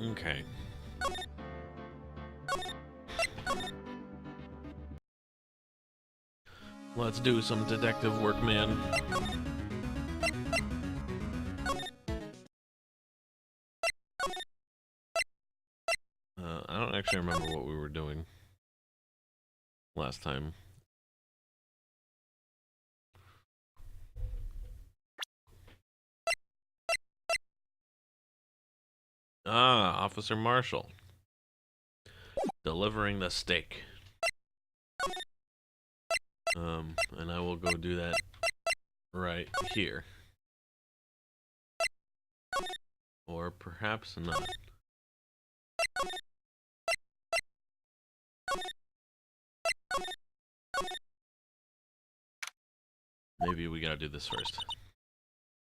Okay. Let's do some detective work, man. I don't actually remember what we were doing last time. Ah, Officer Marshall. Delivering the steak. And I will go do that right here. Or perhaps not. Maybe we gotta do this first.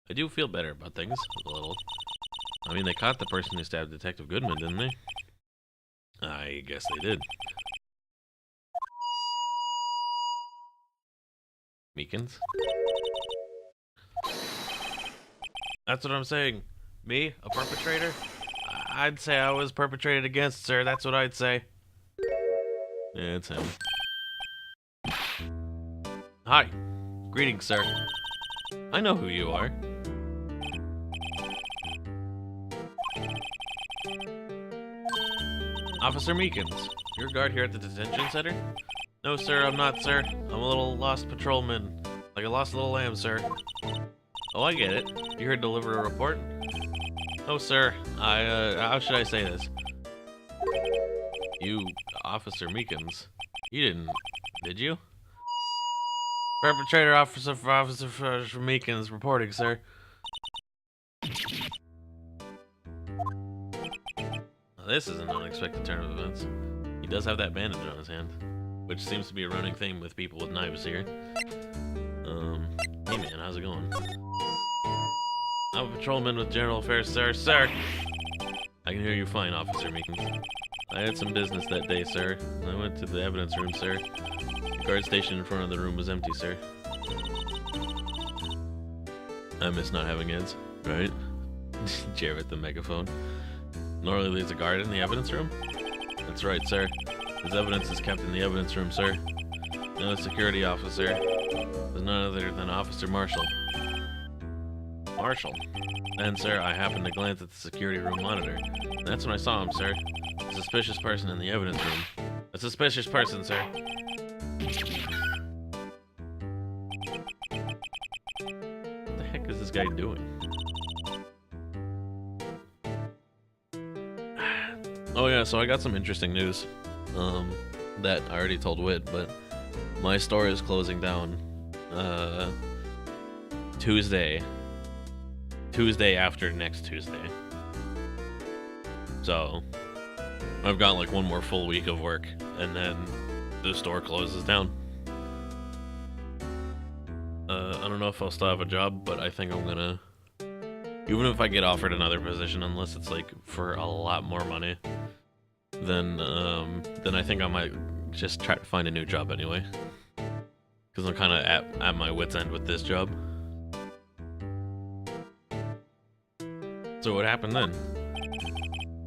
I do feel better about things, a little. I mean, they caught the person who stabbed Detective Goodman, didn't they? I guess they did. Meekins? That's what I'm saying. Me? A perpetrator? I'd say I was perpetrated against, sir. That's what I'd say. Yeah, it's him. Hi. Greetings, sir. I know who you are. Officer Meekins. You're a guard here at the detention center? No, sir, I'm not, sir. I'm a little lost patrolman. Like a lost little lamb, sir. Oh, I get it. You here to deliver a report? Oh, sir. How should I say this? You, Officer Meekins. You didn't, did you? Perpetrator Officer Meekins reporting, sir. Now, this is an unexpected turn of events. He does have that bandage on his hand, which seems to be a running theme with people with knives here. Hey man, how's it going? I'm a patrolman with General Affairs, sir. Sir! I can hear you fine, Officer Meekins. I had some business that day, sir. I went to the evidence room, sir. The guard station in front of the room was empty, sir. I miss not having ads, right? Jarrett the megaphone. Normally there's a guard in the evidence room? That's right, sir. His evidence is kept in the evidence room, sir. No security officer. There's none other than Officer Marshall. Marshall? Then, sir, I happened to glance at the security room monitor. And that's when I saw him, sir. A suspicious person in the evidence room. A suspicious person, sir. What the heck is this guy doing? Oh yeah, so I got some interesting news. That I already told Wit, but my store is closing down Tuesday after next Tuesday. So I've got like one more full week of work and then the store closes down. I don't know if I'll still have a job, but I think I'm gonna, even if I get offered another position, unless it's like for a lot more money, then I think I might just try to find a new job anyway. Because I'm kind of at my wit's end with this job. So what happened then?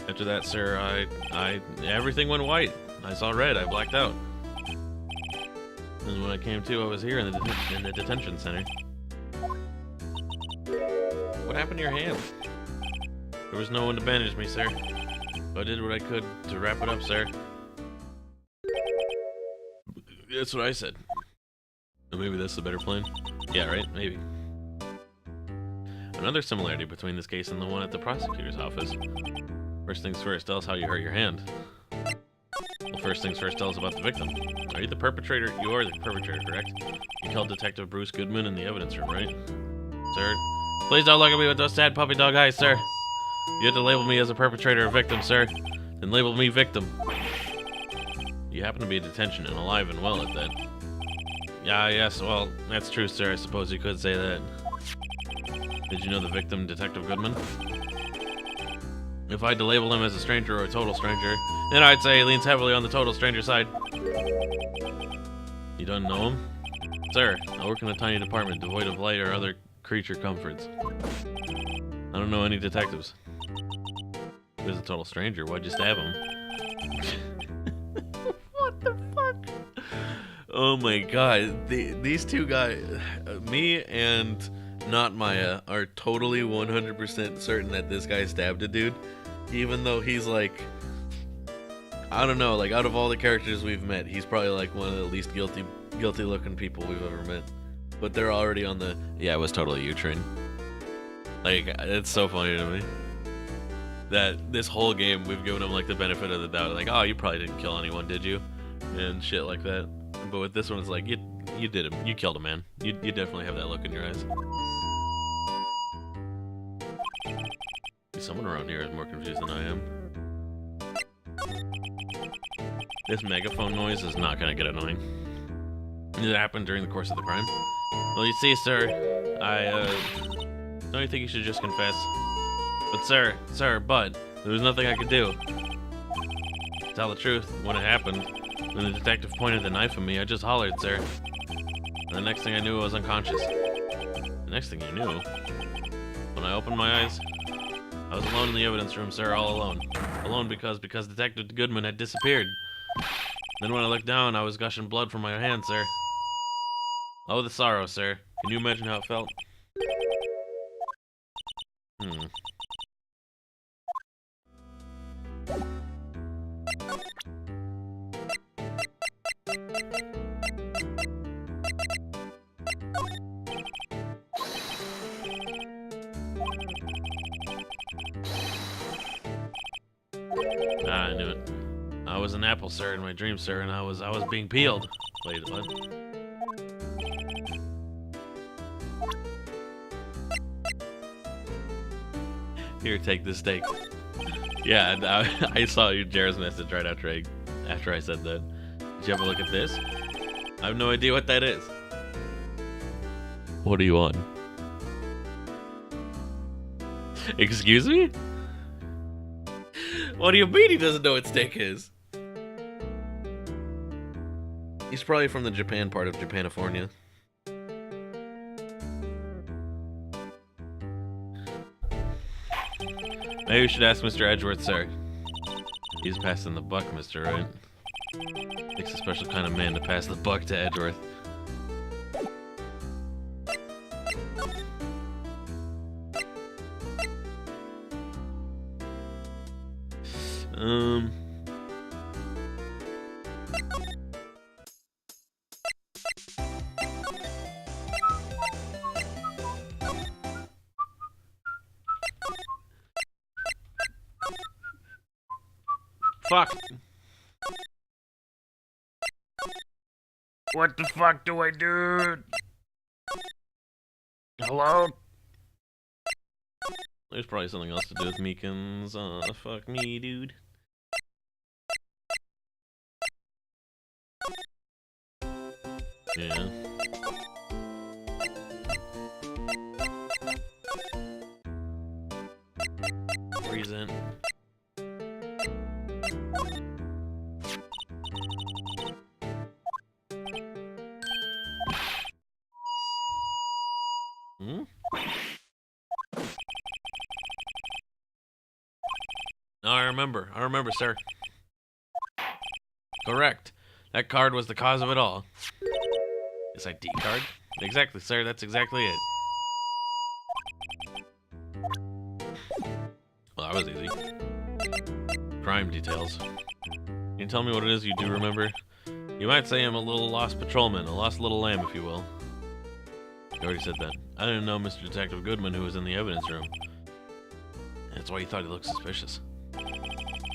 After that, sir, I everything went white. I saw red. I blacked out. And when I came to, I was here in the detention center. What happened to your hand? There was no one to bandage me, sir. I did what I could to wrap it up, sir. That's what I said. Maybe that's the better plan? Yeah, right? Maybe. Another similarity between this case and the one at the prosecutor's office. First things first, tell us how you hurt your hand. Well, first things first, tell us about the victim. Are you the perpetrator? You are the perpetrator, correct? You killed Detective Bruce Goodman in the evidence room, right? Sir, please don't look at me with those sad puppy dog eyes, sir. You have to label me as a perpetrator or victim, sir. Then label me victim. You happen to be in detention and alive and well at that. Yeah, yes, well, that's true, sir. I suppose you could say that. Did you know the victim, Detective Goodman? If I had to label him as a stranger or a total stranger, then I'd say he leans heavily on the total stranger side. You don't know him? Sir, I work in a tiny department devoid of light or other creature comforts. I don't know any detectives. He was a total stranger. Why'd you stab him? What the fuck? Oh my god. These two guys, me and Not Maya, are totally 100% certain that this guy stabbed a dude. Even though he's like, I don't know, like out of all the characters we've met, he's probably like one of the least guilty looking people we've ever met. But they're already on the, yeah, it was totally you train. Like, it's so funny to me that this whole game we've given him like the benefit of the doubt, like, oh, you probably didn't kill anyone, did you? And shit like that. But with this one, it's like, you did him. You killed a man. You definitely have that look in your eyes. Someone around here is more confused than I am. This megaphone noise is not gonna get annoying. Did it happen during the course of the crime? Well, you see, sir, don't you think you should just confess? But sir, there was nothing I could do. To tell the truth, when it happened, when the detective pointed the knife at me, I just hollered, sir. And the next thing I knew, I was unconscious. The next thing you knew? When I opened my eyes, I was alone in the evidence room, sir, all alone. Alone because Detective Goodman had disappeared. Then when I looked down, I was gushing blood from my hand, sir. Oh, the sorrow, sir. Can you imagine how it felt? I knew it. I was an apple, sir, in my dream, sir, and I was being peeled. Wait, what? Here, take this steak. Yeah, I saw Jared's message right after I said that. Did you have a look at this? I have no idea what that is. What are you on? Excuse me? What do you mean he doesn't know what steak is? He's probably from the Japan part of Japanifornia. Maybe we should ask Mr. Edgeworth, sir. He's passing the buck, Mr. Right. Takes a special kind of man to pass the buck to Edgeworth. Fuck. What the fuck do I do? Hello? There's probably something else to do with Meekins. Fuck me, dude. Yeah. Reason. No, I remember, sir. Correct. That card was the cause of it all. This ID card? Exactly, sir, that's exactly it. Well, that was easy. Crime details. Can you tell me what it is you do remember? You might say I'm a little lost patrolman, a lost little lamb, if you will. You already said that. I didn't know Mr. Detective Goodman, who was in the evidence room. That's why you thought he looked suspicious.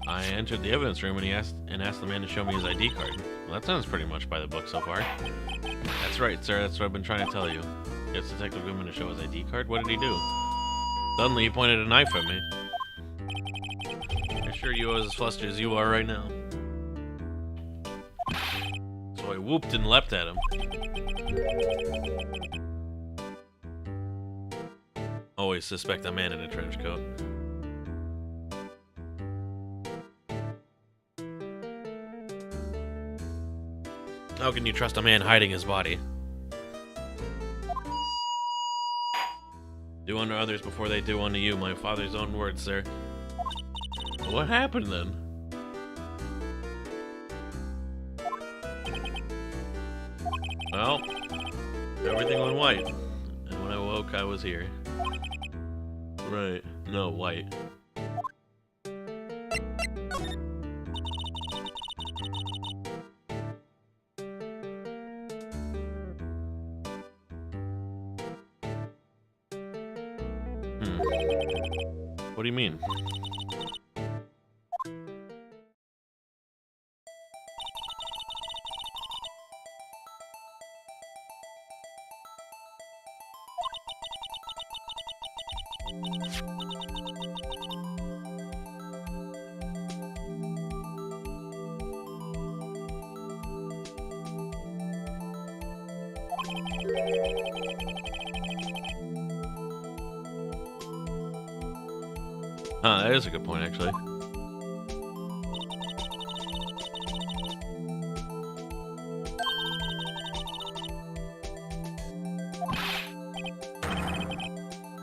I entered the evidence room and asked the man to show me his ID card. Well, that sounds pretty much by the book so far. That's right, sir. That's what I've been trying to tell you. Gets Detective Goodman to show his ID card? What did he do? Suddenly, he pointed a knife at me. I assure you I was as flustered as you are right now. So I whooped and leapt at him. Always suspect a man in a trench coat. How can you trust a man hiding his body? Do unto others before they do unto you, my father's own words, sir. What happened then? Well, everything went white. And when I woke, I was here. Right. No, white. What do you mean? That is a good point, actually.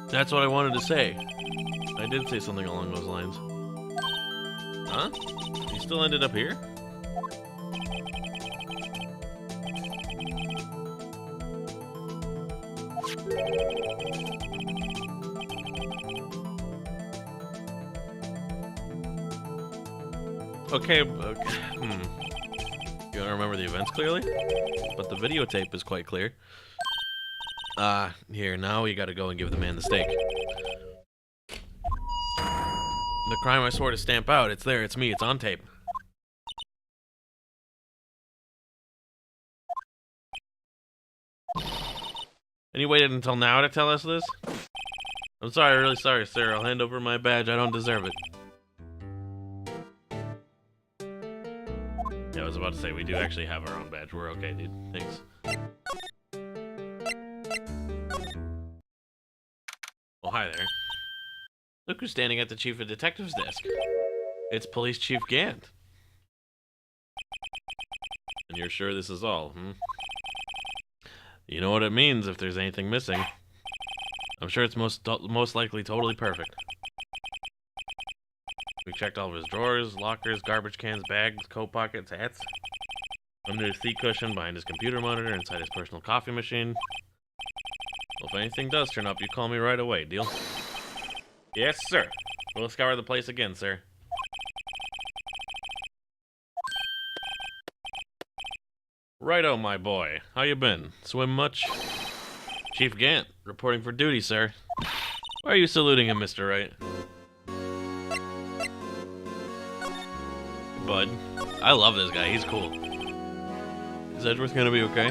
That's what I wanted to say. I did say something along those lines. Huh? You still ended up here? Okay, You don't remember the events clearly? But the videotape is quite clear. Here, now you gotta go and give the man the steak. The crime I swore to stamp out, it's there, it's me, it's on tape. And you waited until now to tell us this? I'm sorry, really sorry, sir. I'll hand over my badge, I don't deserve it. Yeah, I was about to say, we do actually have our own badge. We're okay, dude. Thanks. Well, hi there. Look who's standing at the Chief of Detectives desk. It's Police Chief Gant. And you're sure this is all, hmm? You know what it means if there's anything missing. I'm sure it's most likely totally perfect. We checked all of his drawers, lockers, garbage cans, bags, coat pockets, hats. Under his seat cushion, behind his computer monitor, inside his personal coffee machine. Well, if anything does turn up, you call me right away, deal? Yes, sir. We'll scour the place again, sir. Righto, my boy. How you been? Swim much? Chief Gant, reporting for duty, sir. Why are you saluting him, Mr. Wright? Bud. I love this guy, he's cool. Is Edgeworth gonna be okay?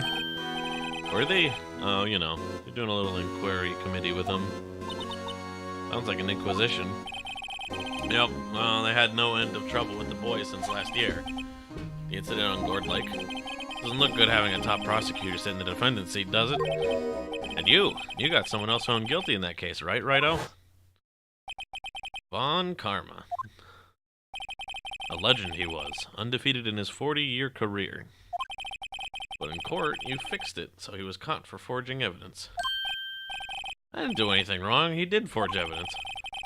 Were they? Oh, you know, they're doing a little inquiry committee with him. Sounds like an inquisition. Yep, well, they had no end of trouble with the boys since last year. The incident on Gord Lake. Doesn't look good having a top prosecutor sit in the defendant's seat, does it? And you got someone else found guilty in that case, right, Righto? Von Karma. A legend he was, undefeated in his 40-year career. But in court, you fixed it, so he was caught for forging evidence. I didn't do anything wrong, he did forge evidence.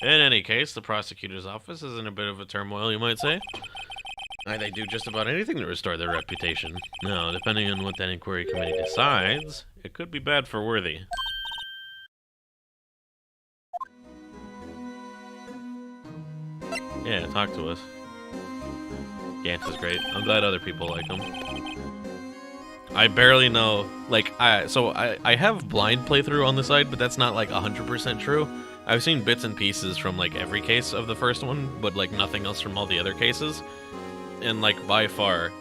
In any case, the prosecutor's office is in a bit of a turmoil, you might say. They do just about anything to restore their reputation. Now, depending on what that inquiry committee decides, it could be bad for Worthy. Yeah, talk to us. Gant is great. I'm glad other people like him. I barely know, like, I have blind playthrough on the side, but that's not, like, 100% true. I've seen bits and pieces from, like, every case of the first one, but, like, nothing else from all the other cases. And, like, by far,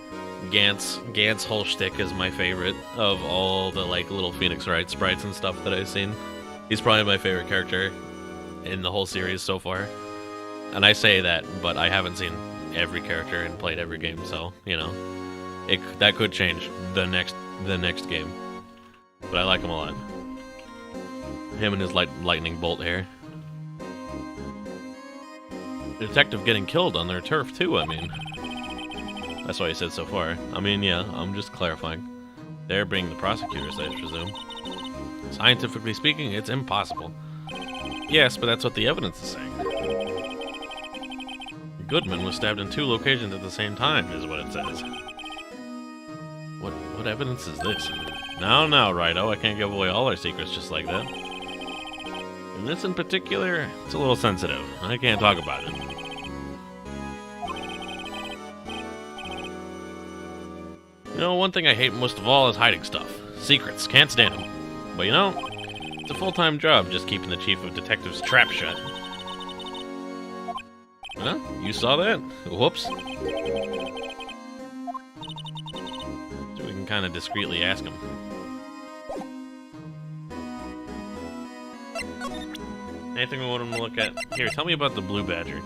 Gant's whole shtick is my favorite of all the, like, little Phoenix Wright sprites and stuff that I've seen. He's probably my favorite character in the whole series so far. And I say that, but I haven't seen every character and played every game, so, you know. That could change the next game. But I like him a lot. Him and his lightning bolt hair. The detective getting killed on their turf, too, I mean. That's what he said so far. I mean, yeah, I'm just clarifying. They're being the prosecutors, I presume. Scientifically speaking, it's impossible. Yes, but that's what the evidence is saying. Goodman was stabbed in 2 locations at the same time, is what it says. What evidence is this? Now, Rido, I can't give away all our secrets just like that. And this in particular, it's a little sensitive. I can't talk about it. You know, one thing I hate most of all is hiding stuff. Secrets, can't stand them. But you know, it's a full-time job just keeping the chief of detectives' trap shut. Huh? You saw that? Whoops. So we can kind of discreetly ask him. Anything we want him to look at? Here, tell me about the Blue Badger.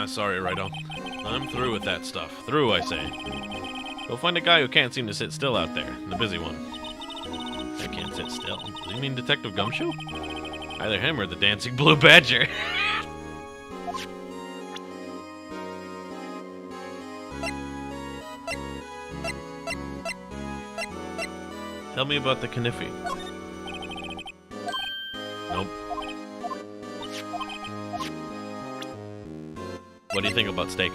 Sorry, Rido. I'm through with that stuff. Through, I say. Go find a guy who can't seem to sit still out there. The busy one. I can't sit still. Does he mean Detective Gumshoe? Either him or the dancing Blue Badger. Tell me about the Kniffy. Nope. What do you think about Steak?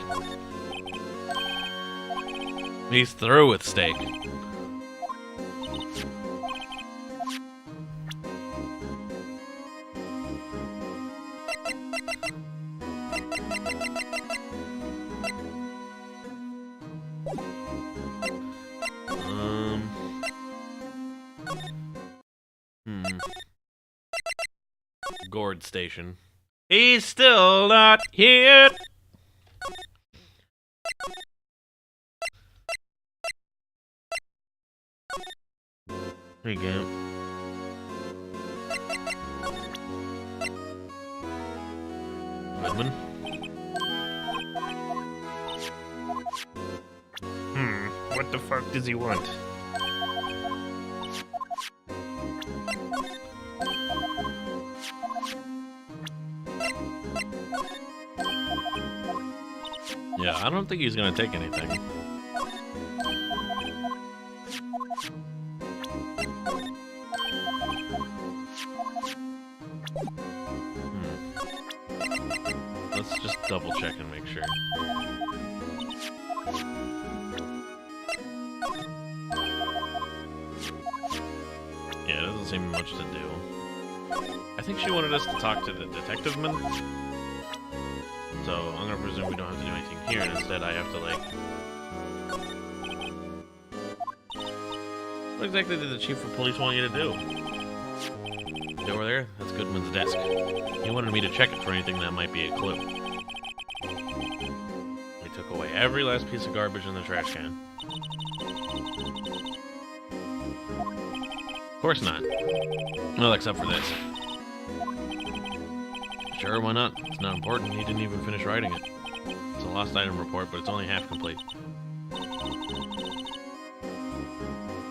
He's through with Steak. Gourd Station. He's still not here. There you go. Goodman. What the fuck does he want? Yeah, I don't think he's gonna take anything. Let's just double check and make sure. Yeah, it doesn't seem much to do. I think she wanted us to talk to the detective man. So I'm gonna presume we don't have to do anything here, and instead I have to, like... What exactly did the chief of police want you to do? See over there? That's Goodman's desk. He wanted me to check it for anything that might be a clue. He took away every last piece of garbage in the trash can. Of course not. Well, except for this. Sure, why not? It's not important. He didn't even finish writing it. It's a lost item report, but it's only half complete.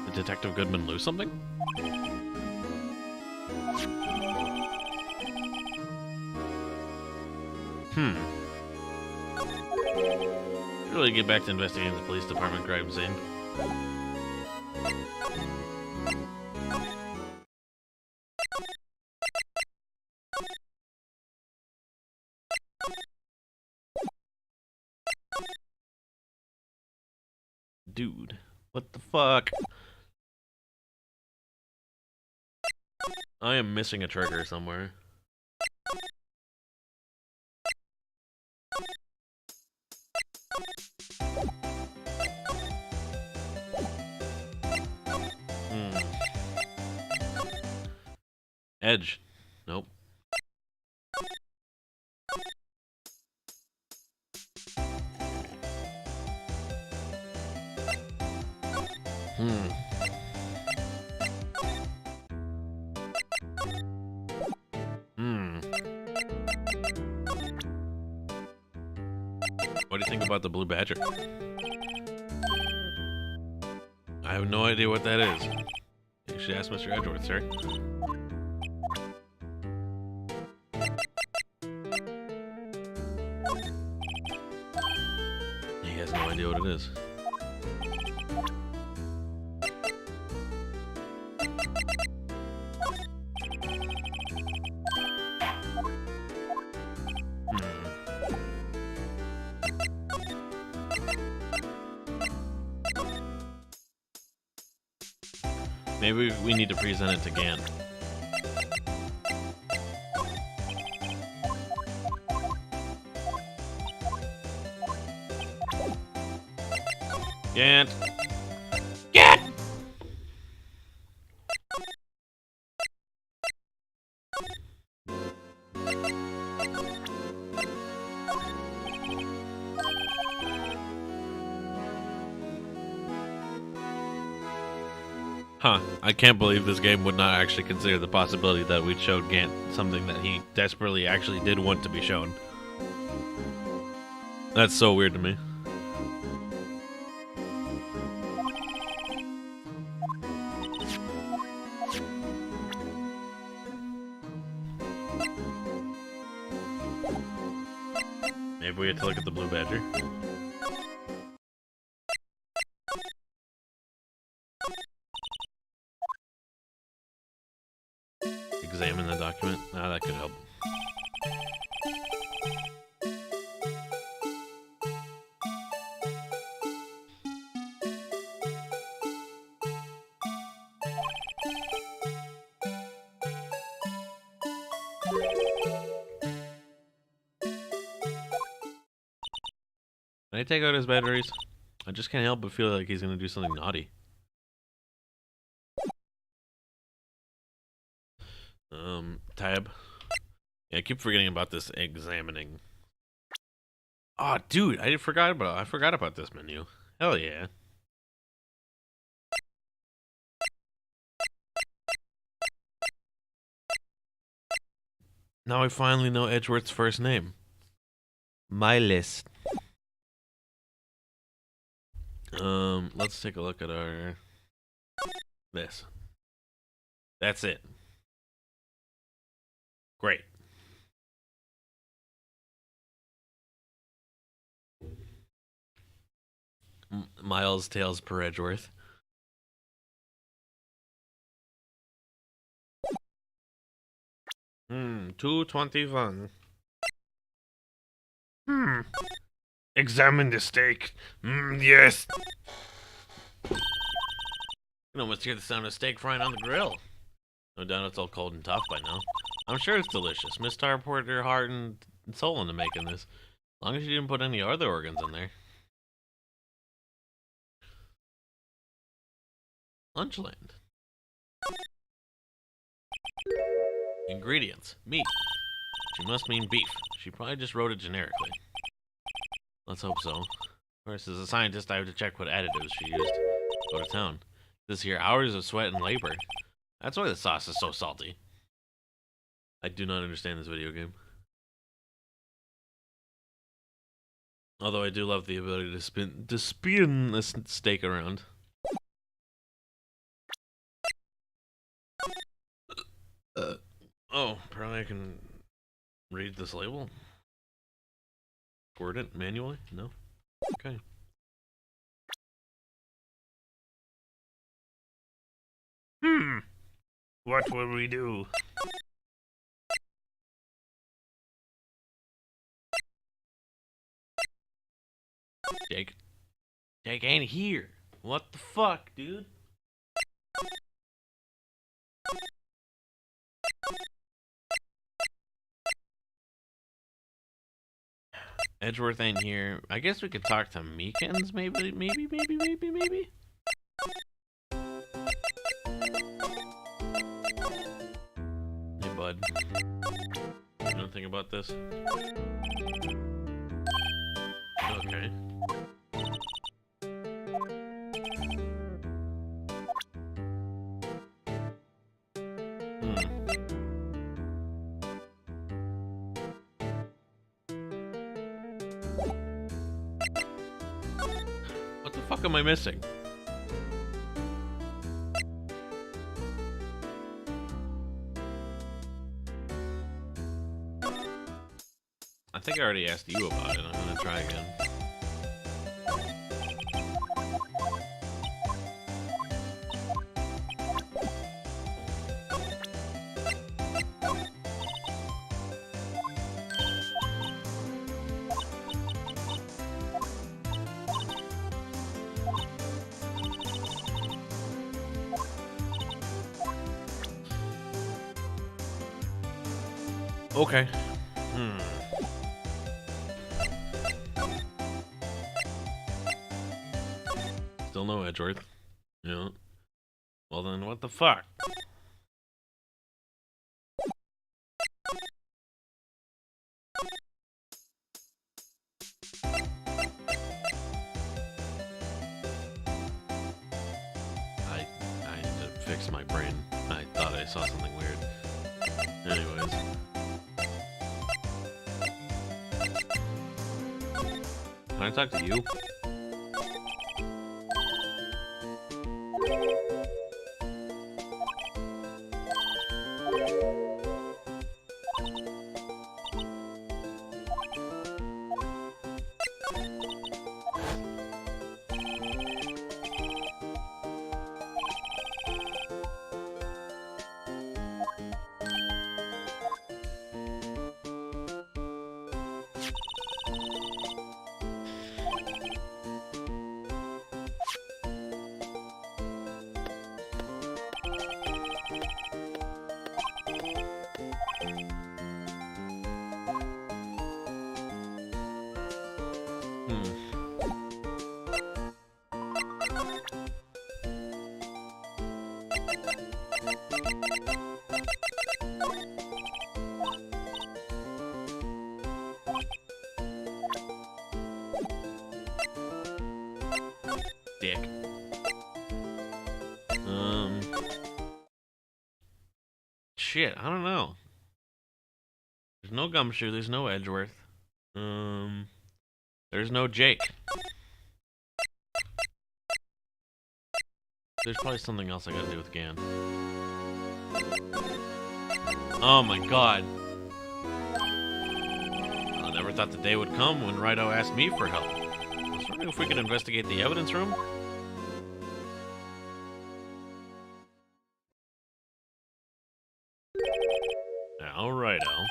Did Detective Goodman lose something? Really get back to investigating the police department crime scene. Dude, what the fuck? I am missing a trigger somewhere. Edge. Nope. What do you think about the Blue Badger? I have no idea what that is. You should ask Mr. Edgeworth, sir. He has no idea what it is. Maybe we need to present it to Gant. Gant! Gant! Huh, I can't believe this game would not actually consider the possibility that we'd showed Gant something that he desperately actually did want to be shown. That's so weird to me. Maybe we have to look at the blue badger. Examine the document. Ah, that could help. Can I take out his batteries? I just can't help but feel like he's gonna do something naughty. Tab. Yeah, I keep forgetting about this examining. Oh, dude, I forgot about this menu. Hell yeah. Now I finally know Edgeworth's first name. Miles. Let's take a look at our this. That's it. Great. Miles Tails per Edgeworth. $2.21. Examine the steak. Yes. You can almost hear the sound of steak frying on the grill. No doubt it's all cold and tough by now. I'm sure it's delicious. Miss Star poured her heart and soul into making this. As long as you didn't put any other organs in there. Lunchland. Ingredients. Meat. She must mean beef. She probably just wrote it generically. Let's hope so. Of course, as a scientist, I have to check what additives she used. Go to town. This here hours of sweat and labor. That's why the sauce is so salty. I do not understand this video game. Although I do love the ability to spin this steak around. Oh, apparently I can read this label. Word it manually? No? Okay. What will we do? Jake. Jake ain't here. What the fuck, dude? Edgeworth ain't here. I guess we could talk to Meekins, maybe? Hey, bud. You know anything about this? Okay. What the fuck am I missing? I think I already asked you about it. I'm gonna try again. Okay. Hmm. Still no Edgeworth. Yeah. Well then, what the fuck? I need to fix my brain. I thought I saw something weird. Anyways. Can I talk to you? Dick. Shit, I don't know. There's no Gumshoe, there's no Edgeworth. There's no Jake. There's probably something else I gotta do with Gan. Oh my god. I never thought the day would come when Rido asked me for help. I was wondering if we could investigate the evidence room. Now, Rido.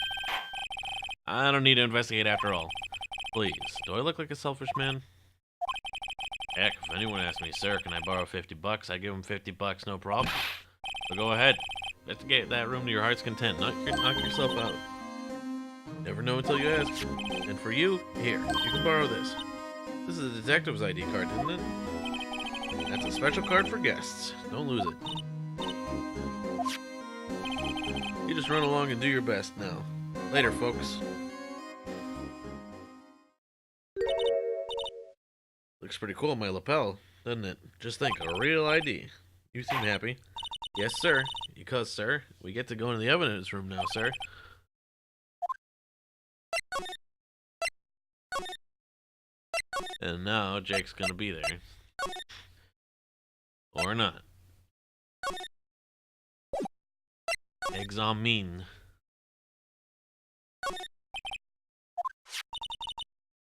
I don't need to investigate after all. Please, do I look like a selfish man? Heck, if anyone asks me, sir, can I borrow 50 bucks? I give him 50 bucks, no problem. So go ahead. Investigate that room to your heart's content. Knock yourself out. Never know until you ask. And for you, here, you can borrow this. This is a detective's ID card, isn't it? That's a special card for guests. Don't lose it. You just run along and do your best now. Later, folks. Looks pretty cool on my lapel, doesn't it? Just think, a real ID. You seem happy. Yes, sir. Because, sir, we get to go into the evidence room now, sir. And now Jake's gonna be there. Or not. Examine.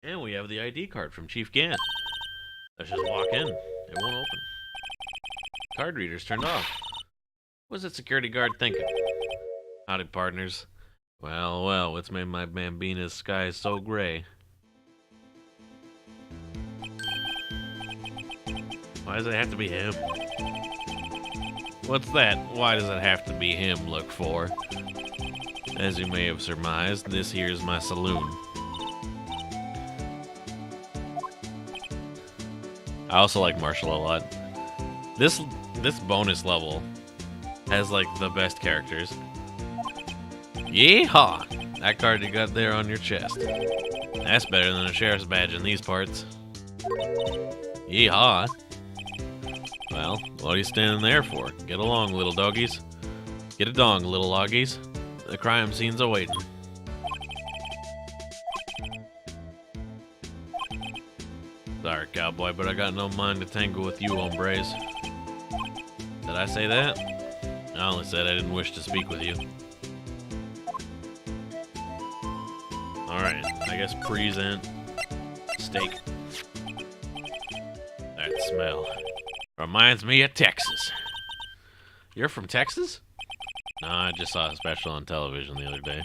And we have the ID card from Chief Gan. Let's just walk in. It won't open. Card reader's turned off. What's that security guard thinking? Howdy, partners. Well, well, what's made my Bambina's sky so gray? Why does it have to be him? What's that? Why does it have to be him, look for? As you may have surmised, this here's my saloon. I also like Marshall a lot. This bonus level has like the best characters. Yeehaw! That card you got there on your chest. That's better than a sheriff's badge in these parts. Yeehaw! Well, what are you standing there for? Get along, little doggies. Get a dong, little loggies. The crime scene's awaiting. Sorry, cowboy, but I got no mind to tangle with you, hombres. Did I say that? I only said I didn't wish to speak with you. Alright, I guess present steak. That smell reminds me of Texas. You're from Texas? No, I just saw a special on television the other day.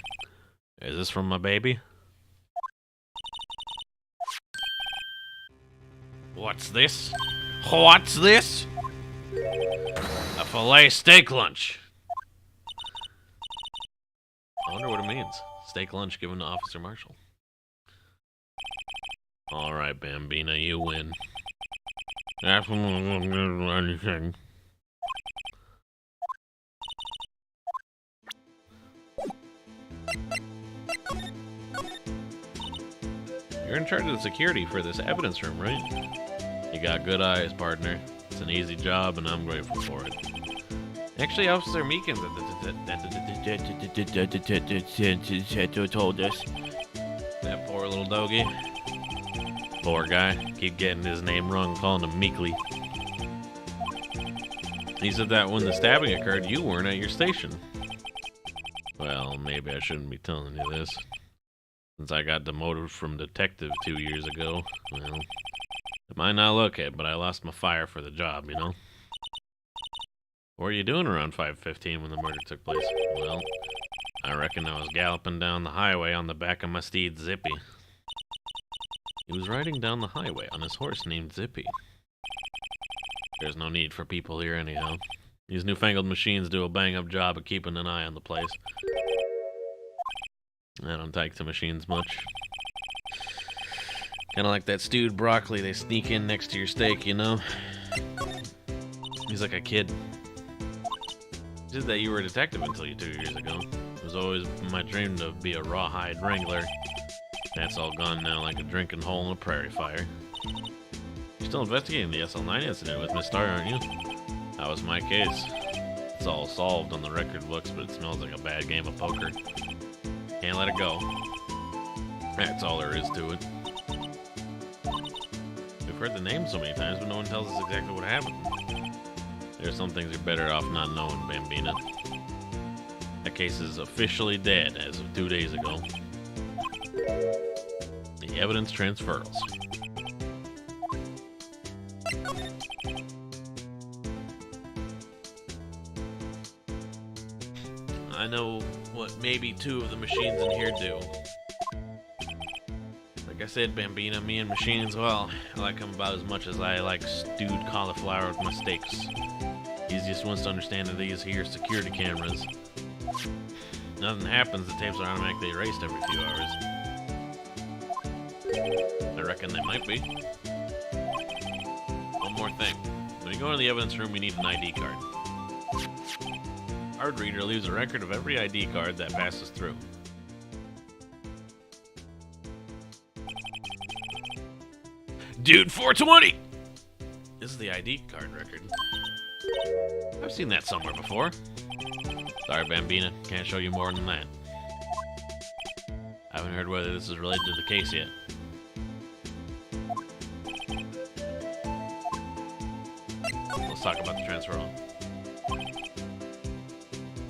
Is this from my baby? What's this? What's this? A filet steak lunch. I wonder what it means. Steak lunch given to Officer Marshall. Alright, Bambina, you win. Anything. You're in charge of the security for this evidence room, right? You got good eyes, partner. It's an easy job, and I'm grateful for it. Actually, Officer Meekins told us. That poor little doggy. Poor guy. Keep getting his name wrong, calling him Meekly. He said that when the stabbing occurred, you weren't at your station. Well, maybe I shouldn't be telling you this. Since I got demoted from detective 2 years ago, well, it might not look it, but I lost my fire for the job, you know? What were you doing around 5:15 when the murder took place? Well, I reckon I was galloping down the highway on the back of my steed, Zippy. He was riding down the highway on his horse named Zippy. There's no need for people here anyhow. These newfangled machines do a bang-up job of keeping an eye on the place. I don't take to machines much. Kinda like that stewed broccoli they sneak in next to your steak, you know? He's like a kid. You said that you were a detective until 2 years ago. It was always my dream to be a rawhide wrangler. That's all gone now like a drinking hole in a prairie fire. You're still investigating the SL9 incident with Miss Star, aren't you? That was my case. It's all solved on the record books, but it smells like a bad game of poker. Can't let it go. That's all there is to it. We've heard the name so many times, but no one tells us exactly what happened. There's some things you're better off not knowing, Bambina. That case is officially dead as of 2 days ago. The evidence transfers. I know what maybe 2 of the machines in here do. Like I said, Bambina, me and machines, well, I like them about as much as I like stewed cauliflower with my steaks. Easiest ones to understand are these here security cameras. Nothing happens, the tapes are automatically erased every few hours. I reckon they might be. One more thing. When you go into the evidence room, you need an ID card. Card reader leaves a record of every ID card that passes through. Dude, 420! This is the ID card record. I've seen that somewhere before. Sorry, Bambina, can't show you more than that. I haven't heard whether this is related to the case yet. Let's talk about the transfer.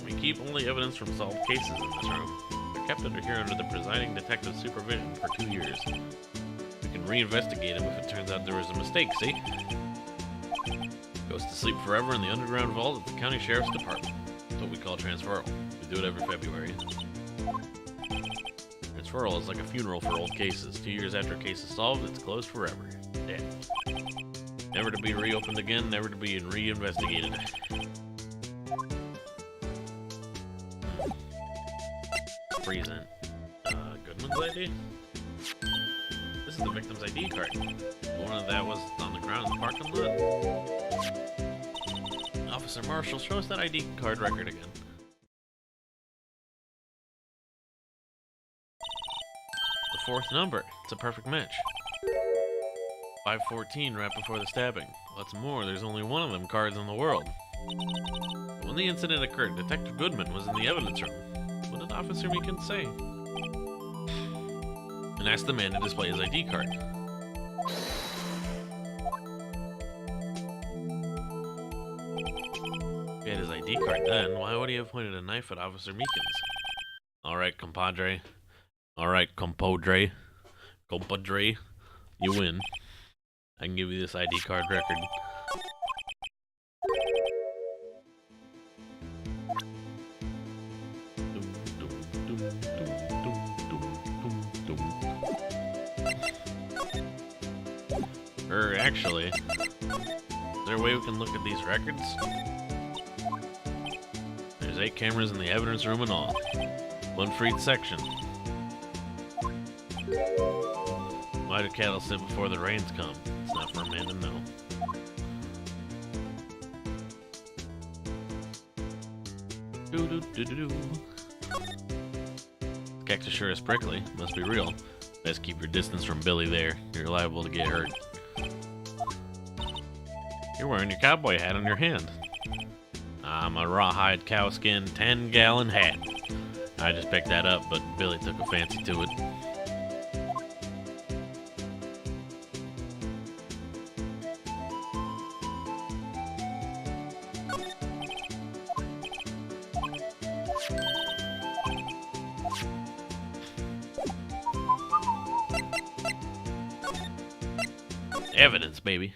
We keep only evidence from solved cases in this room. They're kept under here under the presiding detective's supervision for 2 years. We can reinvestigate them if it turns out there was a mistake, see? Goes to sleep forever in the underground vault at the county sheriff's department. That's what we call transferal. We do it every February. Transferal is like a funeral for old cases. 2 years after a case is solved, it's closed forever. Dead. Never to be reopened again, never to be reinvestigated. Present. Goodman's ID? This is the victim's ID card. One of that was on the ground in the parking lot. Officer Marshall, show us that ID card record again. The 4th number. It's a perfect match. 514 right before the stabbing. What's more, there's only one of them cards in the world. When the incident occurred, Detective Goodman was in the evidence room. What did Officer Meekins say? And asked the man to display his ID card. If he had his ID card then, why would he have pointed a knife at Officer Meekins? Alright, compadre. Alright, compadre. Compadre. You win. I can give you this ID card record. Actually, is there a way we can look at these records? There's 8 cameras in the evidence room and all. 1 for each section. Why do cattle sit before the rains come? It's not for a man to know. Do-do-do-do-do. Cactus sure is prickly. Must be real. Best keep your distance from Billy there. You're liable to get hurt. You're wearing your cowboy hat on your hand. I'm a rawhide cowskin 10-gallon hat. I just picked that up, but Billy took a fancy to it. Evidence, baby.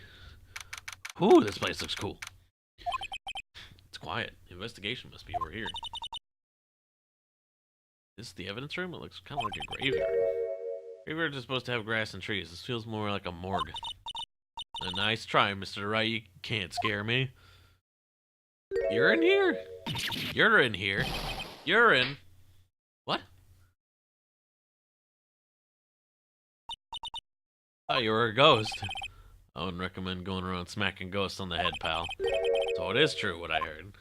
Ooh, this place looks cool. It's quiet. Investigation must be over here. This is the evidence room? It looks kind of like a graveyard. Graveyards are supposed to have grass and trees. This feels more like a morgue. A nice try, Mr. Wright. You can't scare me. You're in here? You're in here. You're in. What? Oh, you were a ghost. I wouldn't recommend going around smacking ghosts on the head, pal. So it is true what I heard.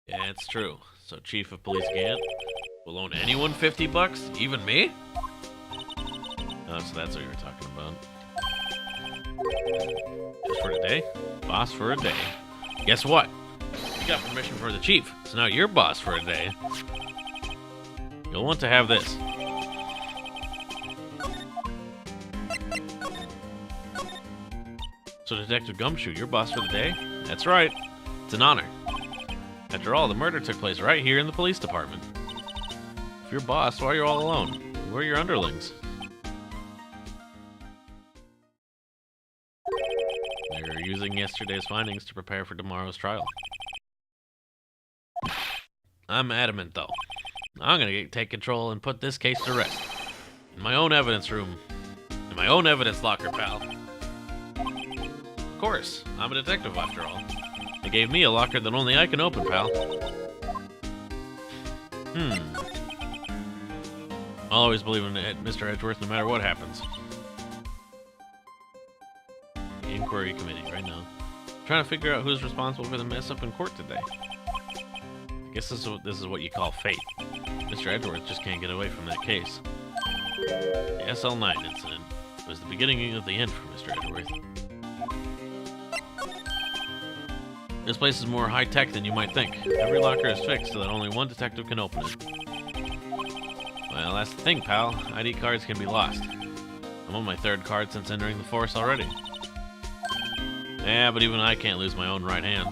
Yeah, it's true. So Chief of Police Gant will loan anyone $50? Even me? Oh, so that's what you were talking about. Just for today? Boss for a day. Guess what? You got permission for the chief, so now you're boss for a day. You'll want to have this. So Detective Gumshoe, you're boss for the day? That's right. It's an honor. After all, the murder took place right here in the police department. If you're boss, why are you all alone? Where are your underlings? They're using yesterday's findings to prepare for tomorrow's trial. I'm adamant, though. I'm gonna take control and put this case to rest. In my own evidence room. In my own evidence locker, pal. Of course, I'm a detective after all. They gave me a locker that only I can open, pal. I'll always believe in Mr. Edgeworth no matter what happens. The inquiry committee, right now. Trying to figure out who's responsible for the mess up in court today. I guess this is what you call fate. Mr. Edgeworth just can't get away from that case. The SL9 incident was the beginning of the end for Mr. Edgeworth. This place is more high-tech than you might think. Every locker is fixed so that only one detective can open it. Well, that's the thing, pal. ID cards can be lost. I'm on my third card since entering the force already. Yeah, but even I can't lose my own right hand.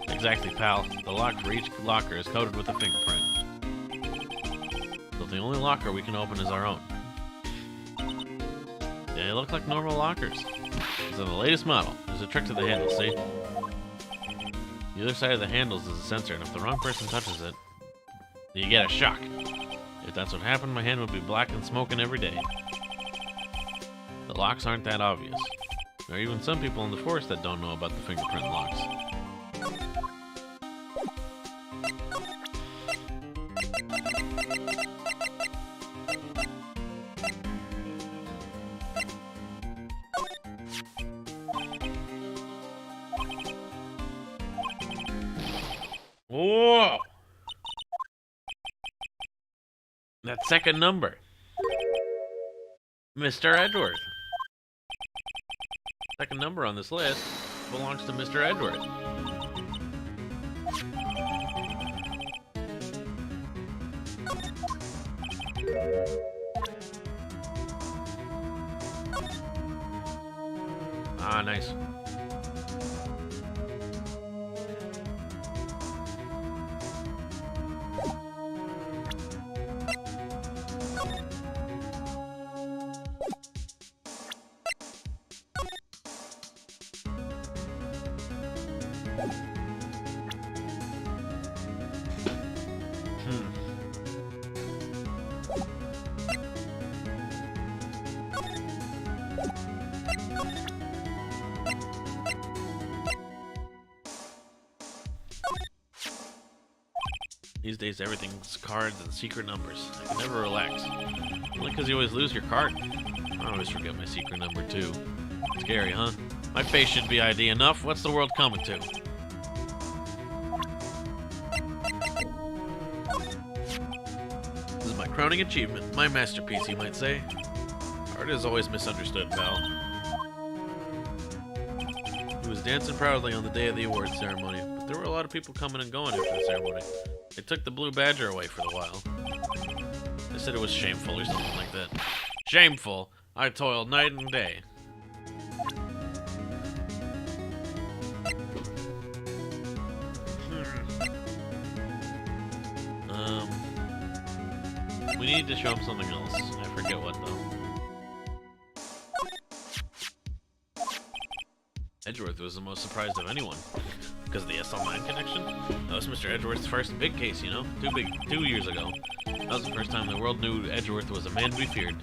Exactly, pal. The lock for each locker is coated with a fingerprint. So the only locker we can open is our own. They look like normal lockers. These are the latest model. There's a trick to the handle, see? The other side of the handles is a sensor, and if the wrong person touches it, you get a shock. If that's what happened, my hand would be black and smoking every day. The locks aren't that obvious. There are even some people in the force that don't know about the fingerprint locks. Whoa! That second number. Mr. Edgeworth. Second number on this list belongs to Mr. Edgeworth. Ah, nice. These days, everything's cards and secret numbers. I can never relax. Only because you always lose your card. I always forget my secret number, too. Scary, huh? My face should be ID enough. What's the world coming to? This is my crowning achievement. My masterpiece, you might say. Art is always misunderstood, pal. He was dancing proudly on the day of the awards ceremony, but there were a lot of people coming and going after the ceremony. They took the Blue Badger away for a while. They said it was shameful or something like that. Shameful! I toiled night and day. We need to show him something else. I forget what, though. Edgeworth was the most surprised of anyone. Because of the SL9 connection? That was Mr. Edgeworth's first big case, you know? 2 years ago. That was the first time the world knew Edgeworth was a man to be feared.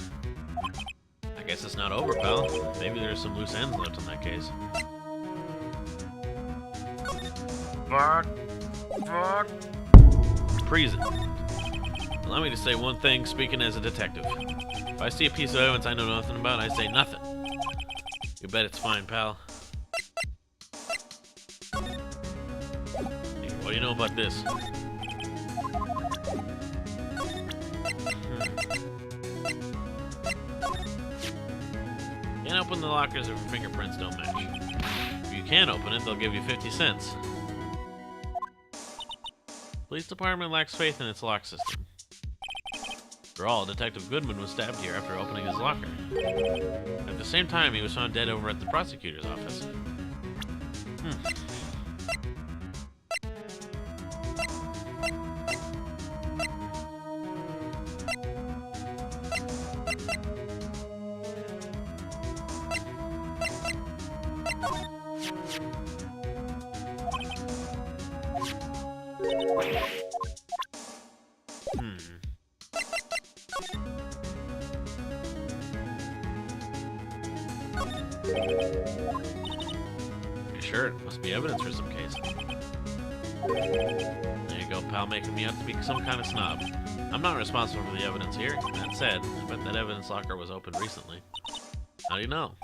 I guess it's not over, pal. Maybe there's some loose ends left in that case. Fuck. Fuck. Treason. Allow me to say one thing, speaking as a detective. If I see a piece of evidence I know nothing about, I say nothing. You bet it's fine, pal. Hey, what do you know about this? Can't open the lockers if your fingerprints don't match. If you can open it, they'll give you 50 cents. Police department lacks faith in its lock system. After all, Detective Goodman was stabbed here after opening his locker. At the same time, he was found dead over at the prosecutor's office. You sure? It must be evidence for some case. There you go, pal, making me out to be some kind of snob. I'm not responsible for the evidence here. That said, I bet that evidence locker was opened recently. How do you know?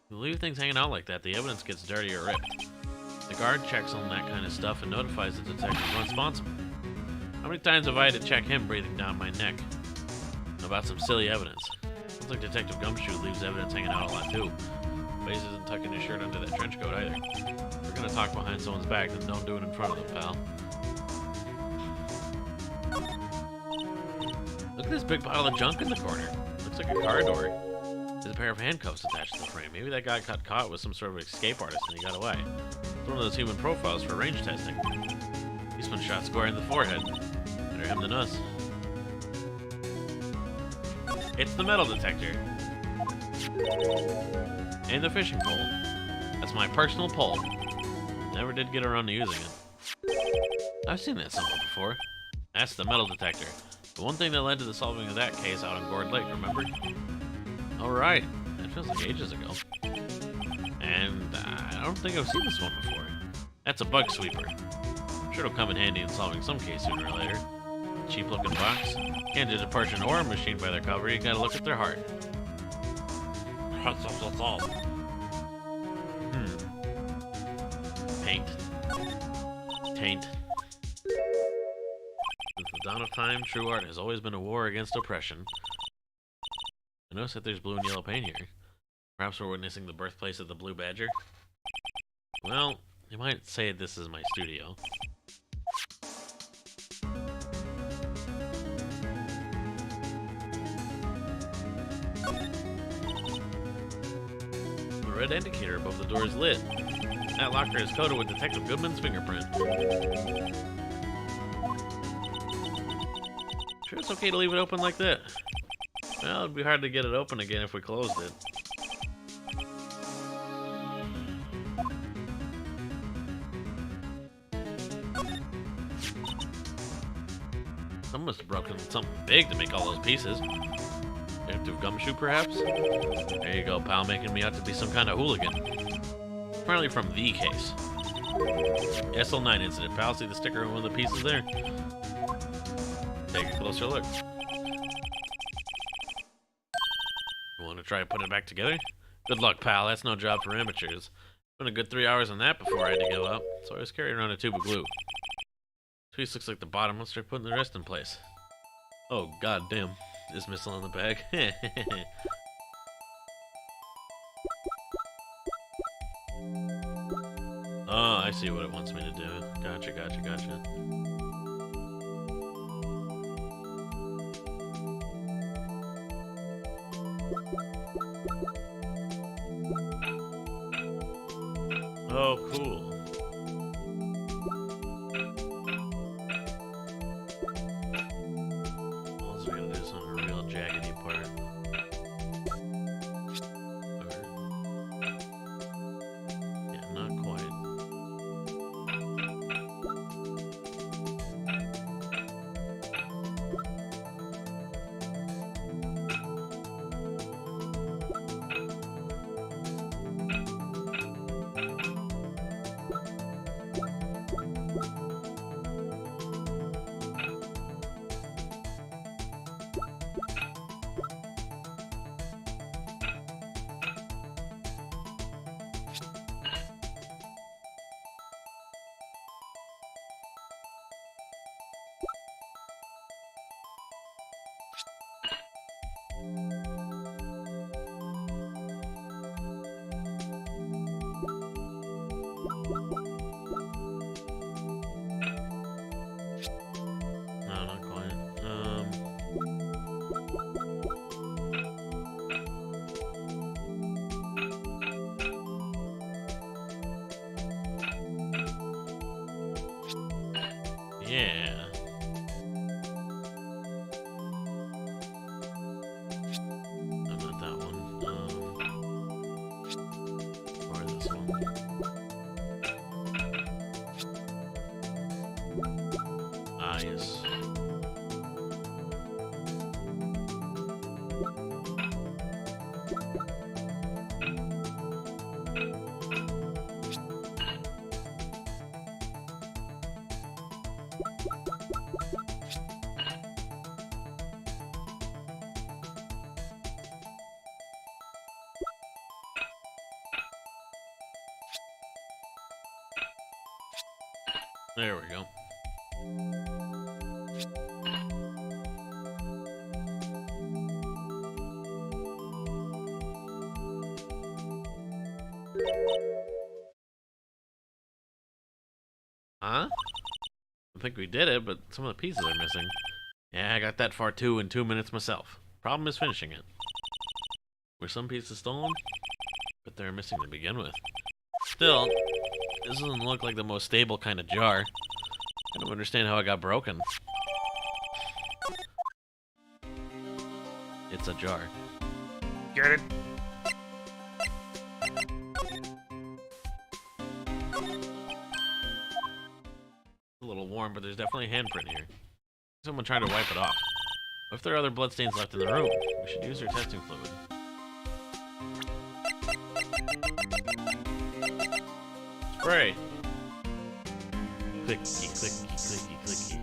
You leave things hanging out like that, the evidence gets dirty or ripped. The guard checks on that kind of stuff and notifies the detective responsible. How many times have I had to check him breathing down my neck? About some silly evidence. Looks like Detective Gumshoe leaves evidence hanging out a lot too. But he isn't tucking his shirt under that trench coat either. If you're gonna talk behind someone's back, then don't do it in front of them, pal. Look at this big pile of junk in the corner. Looks like a car door. There's a pair of handcuffs attached to the frame. Maybe that guy got caught with some sort of escape artist and he got away. It's one of those human profiles for range testing. He's been shot square in the forehead. Better him than us. It's the metal detector. And the fishing pole. That's my personal pole. Never did get around to using it. I've seen that symbol before. That's the metal detector. The one thing that led to the solving of that case out on Gourd Lake, remember? Alright. That feels like ages ago. And I don't think I've seen this one before. That's a bug sweeper. Sure it'll come in handy in solving some case sooner or later. Cheap looking box. Can't judge a person or a machine by their cover, you gotta look at their heart. Paint. Taint. Since the dawn of time, true art has always been a war against oppression. I notice that there's blue and yellow paint here. Perhaps we're witnessing the birthplace of the Blue Badger? Well, you might say this is my studio. The red indicator above the door is lit. That locker is coated with Detective Goodman's fingerprint. Sure it's okay to leave it open like that? Well, it'd be hard to get it open again if we closed it. Someone must have broken something big to make all those pieces. Detective Gumshoe, perhaps? There you go, pal, making me out to be some kind of hooligan. Apparently from the case. SL9 incident, pal. See the sticker on one of the pieces there? take a closer look. You want to try putting it back together? Good luck, pal. That's no job for amateurs. Spent a good 3 hours on that before I had to give up, so I was carrying around a tube of glue. This piece looks like the bottom. Let's start putting the rest in place. Oh, god damn. Is missile in the bag? Oh, I see what it wants me to do. Gotcha, gotcha, gotcha. Oh, cool. All we gotta do is on a real jaggedy part. Yeah, not quite. No, not quite. Yeah. No, not that one. Or this one. Ah, yes. There we go. Huh? I think we did it, but some of the pieces are missing. Yeah, I got that far too in 2 minutes myself. Problem is finishing it. Were some pieces stolen? But they're missing to begin with. Still, this doesn't look like the most stable kind of jar. I don't understand how it got broken. It's a jar. Get it? A little warm, but there's definitely a handprint here. Someone tried to wipe it off. What if there are other bloodstains left in the room? We should use our testing fluid. Spray! Clicky, clicky, clicky, clicky.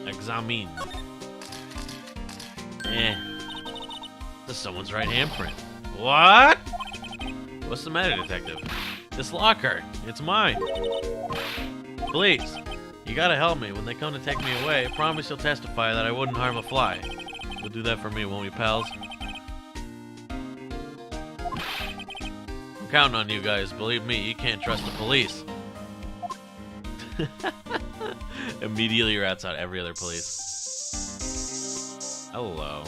Examine. This is someone's right handprint. What? What's the matter, detective? This locker, it's mine. Please, you gotta help me. When they come to take me away, promise you'll testify that I wouldn't harm a fly. You'll do that for me, won't you, pals? I'm counting on you guys. Believe me, you can't trust the police. Immediately rats out every other police. Hello.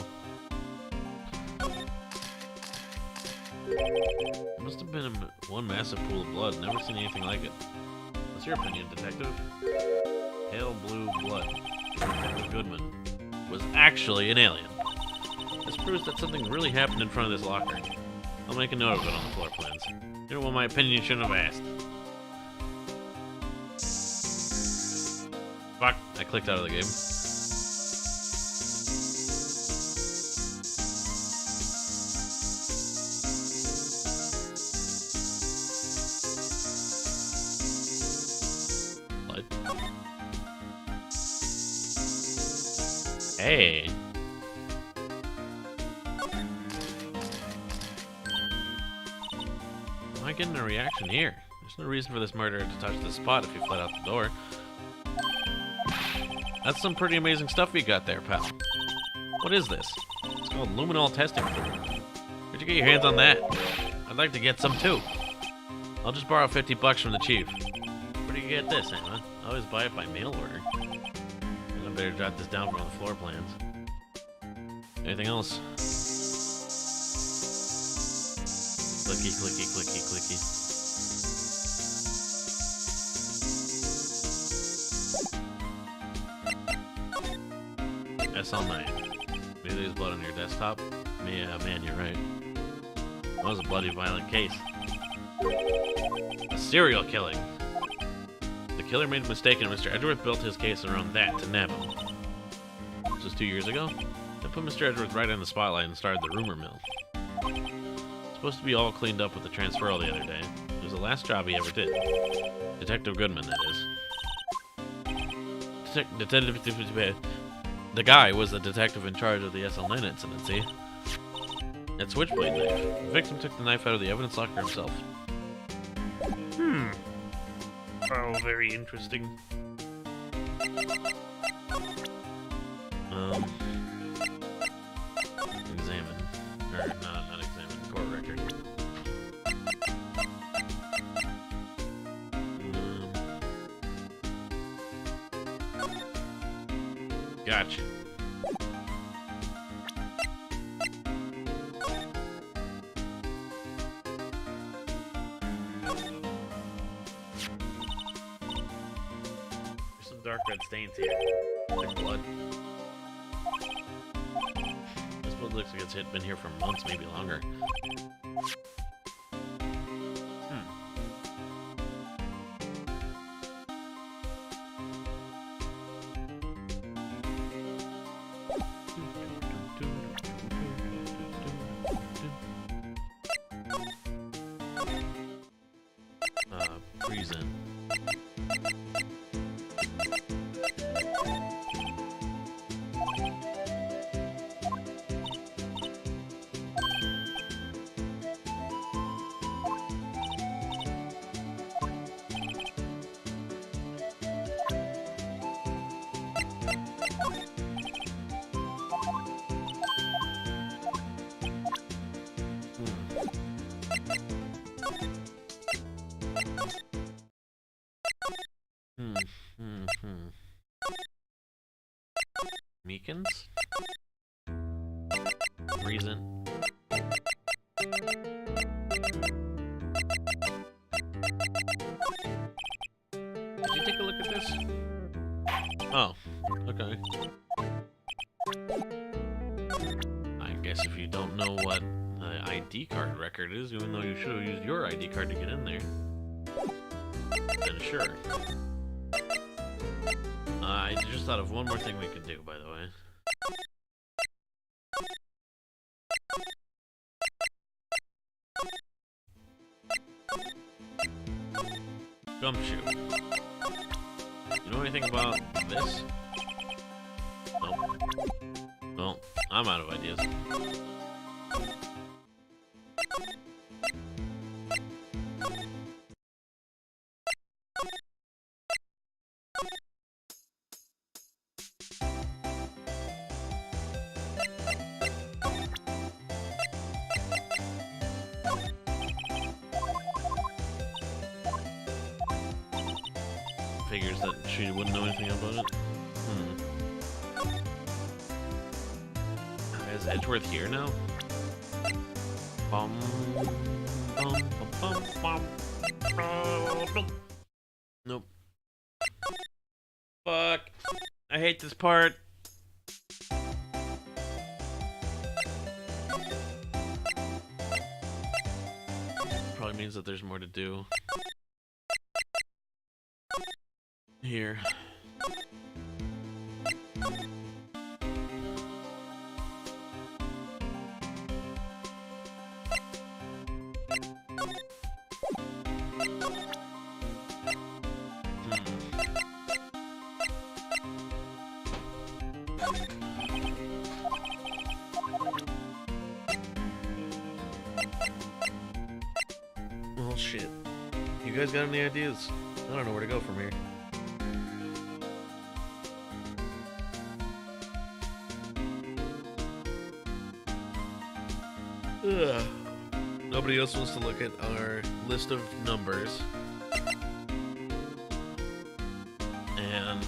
It must have been one massive pool of blood. Never seen anything like it. What's your opinion, detective? Pale blue blood. Goodman was actually an alien. This proves that something really happened in front of this locker. I'll make a note of it on the floor plans. You know what, my opinion you shouldn't have asked. Fuck, I clicked out of the game. Hey. Am I getting a reaction here? There's no reason for this murderer to touch this spot if he fled out the door. That's some pretty amazing stuff you got there, pal. What is this? It's called luminol testing fluid. Where'd you get your hands on that? I'd like to get some too. I'll just borrow 50 bucks from the chief. Where do you get this, Emma? I always buy it by mail order. I better jot this down from the floor plans. Anything else? Clicky, clicky, clicky, clicky. SL9. Maybe there's blood on your desktop? Yeah, man, you're right. That was a bloody, violent case. A serial killing. The killer made a mistake and Mr. Edgeworth built his case around that to nab him. This was 2 years ago? That put Mr. Edgeworth right in the spotlight and started the rumor mill. Supposed to be all cleaned up with the transferal the other day. It was the last job he ever did. Detective Goodman, that is. The guy was the detective in charge of the SL9 incident, see? That switchblade knife. The victim took the knife out of the evidence locker himself. Oh, very interesting. Examine. Or, not examine. Court record. Gotcha. There's some dark red stains here. Like blood. This blood looks like it's been here for months, maybe longer. Reason. Meekins? Reason. Did you take a look at this? Oh, okay. I guess if you don't know what the ID card record is, even though you should have used your ID card to get in there, then sure. I just thought of one more thing we could do, by the way. Gumshoe. You know anything about this? Nope. Well, I'm out of ideas. Figures that she wouldn't know anything about it. Is Edgeworth here now? Bum, bum, bum, bum, bum. Nope. Fuck. I hate this part. Probably means that there's more to do. Here. guys got any ideas? I don't know where to go from here. Ugh. Nobody else wants to look at our list of numbers. And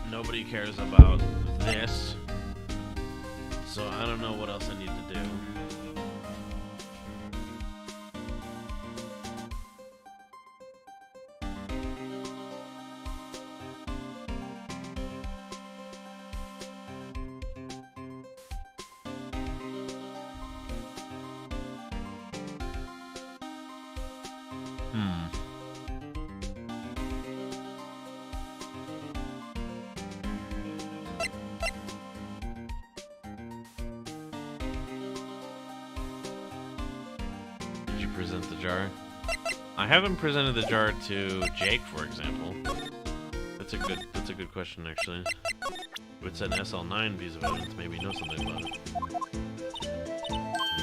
nobody cares about this. So I don't know what else I need to do. Did you present the jar? I haven't presented the jar to Jake, for example. That's a good question, actually. If it's an SL9 piece of evidence, maybe you know something about it.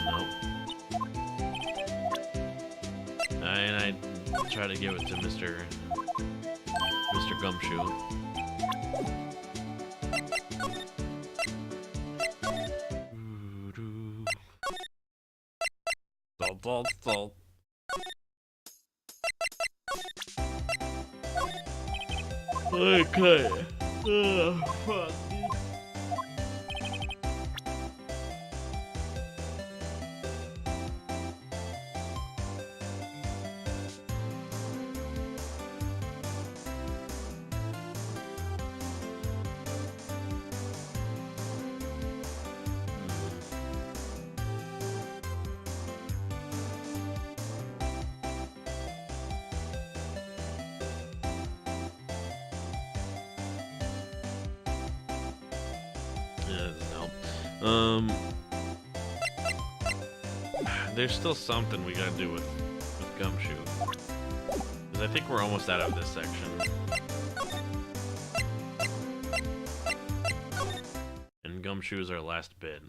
Nope. And I try to give it to Mr. Gumshoe. Salt. Okay. Fuck. There's still something we gotta do with Gumshoe. Because I think we're almost out of this section. And Gumshoe is our last bit.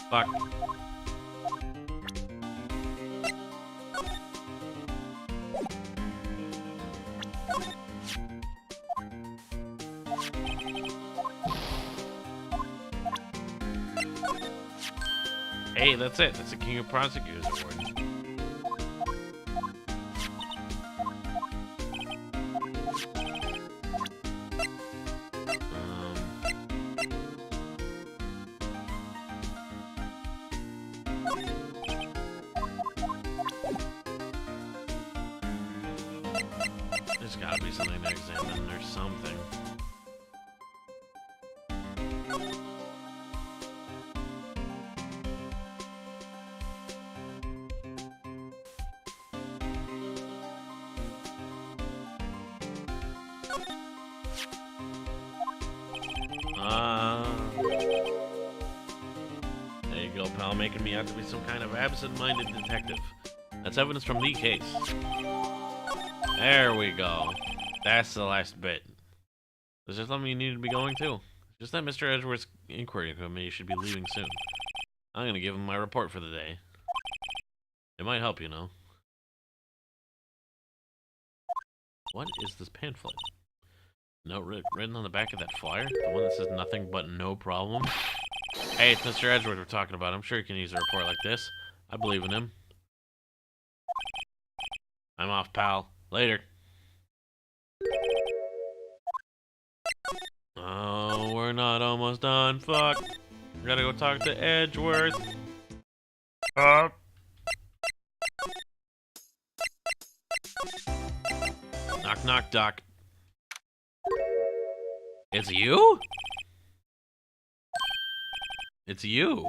Fuck. Hey, that's it. That's the King of Prosecutors Award. There's gotta be something to examine or something. There you go, pal, making me out to be some kind of absent-minded detective. That's evidence from the case. There we go. That's the last bit. Is there something you need to be going to? Just that Mr. Edgeworth's inquiry committee should be leaving soon. I'm gonna give him my report for the day. It might help, you know. What is this pamphlet? Note written on the back of that flyer? The one that says nothing but no problem? Hey, it's Mr. Edgeworth we're talking about. I'm sure he can use a report like this. I believe in him. I'm off, pal. Later. Oh, we're not almost done. Fuck. We gotta go talk to Edgeworth. Knock, knock, Doc. It's you? It's you!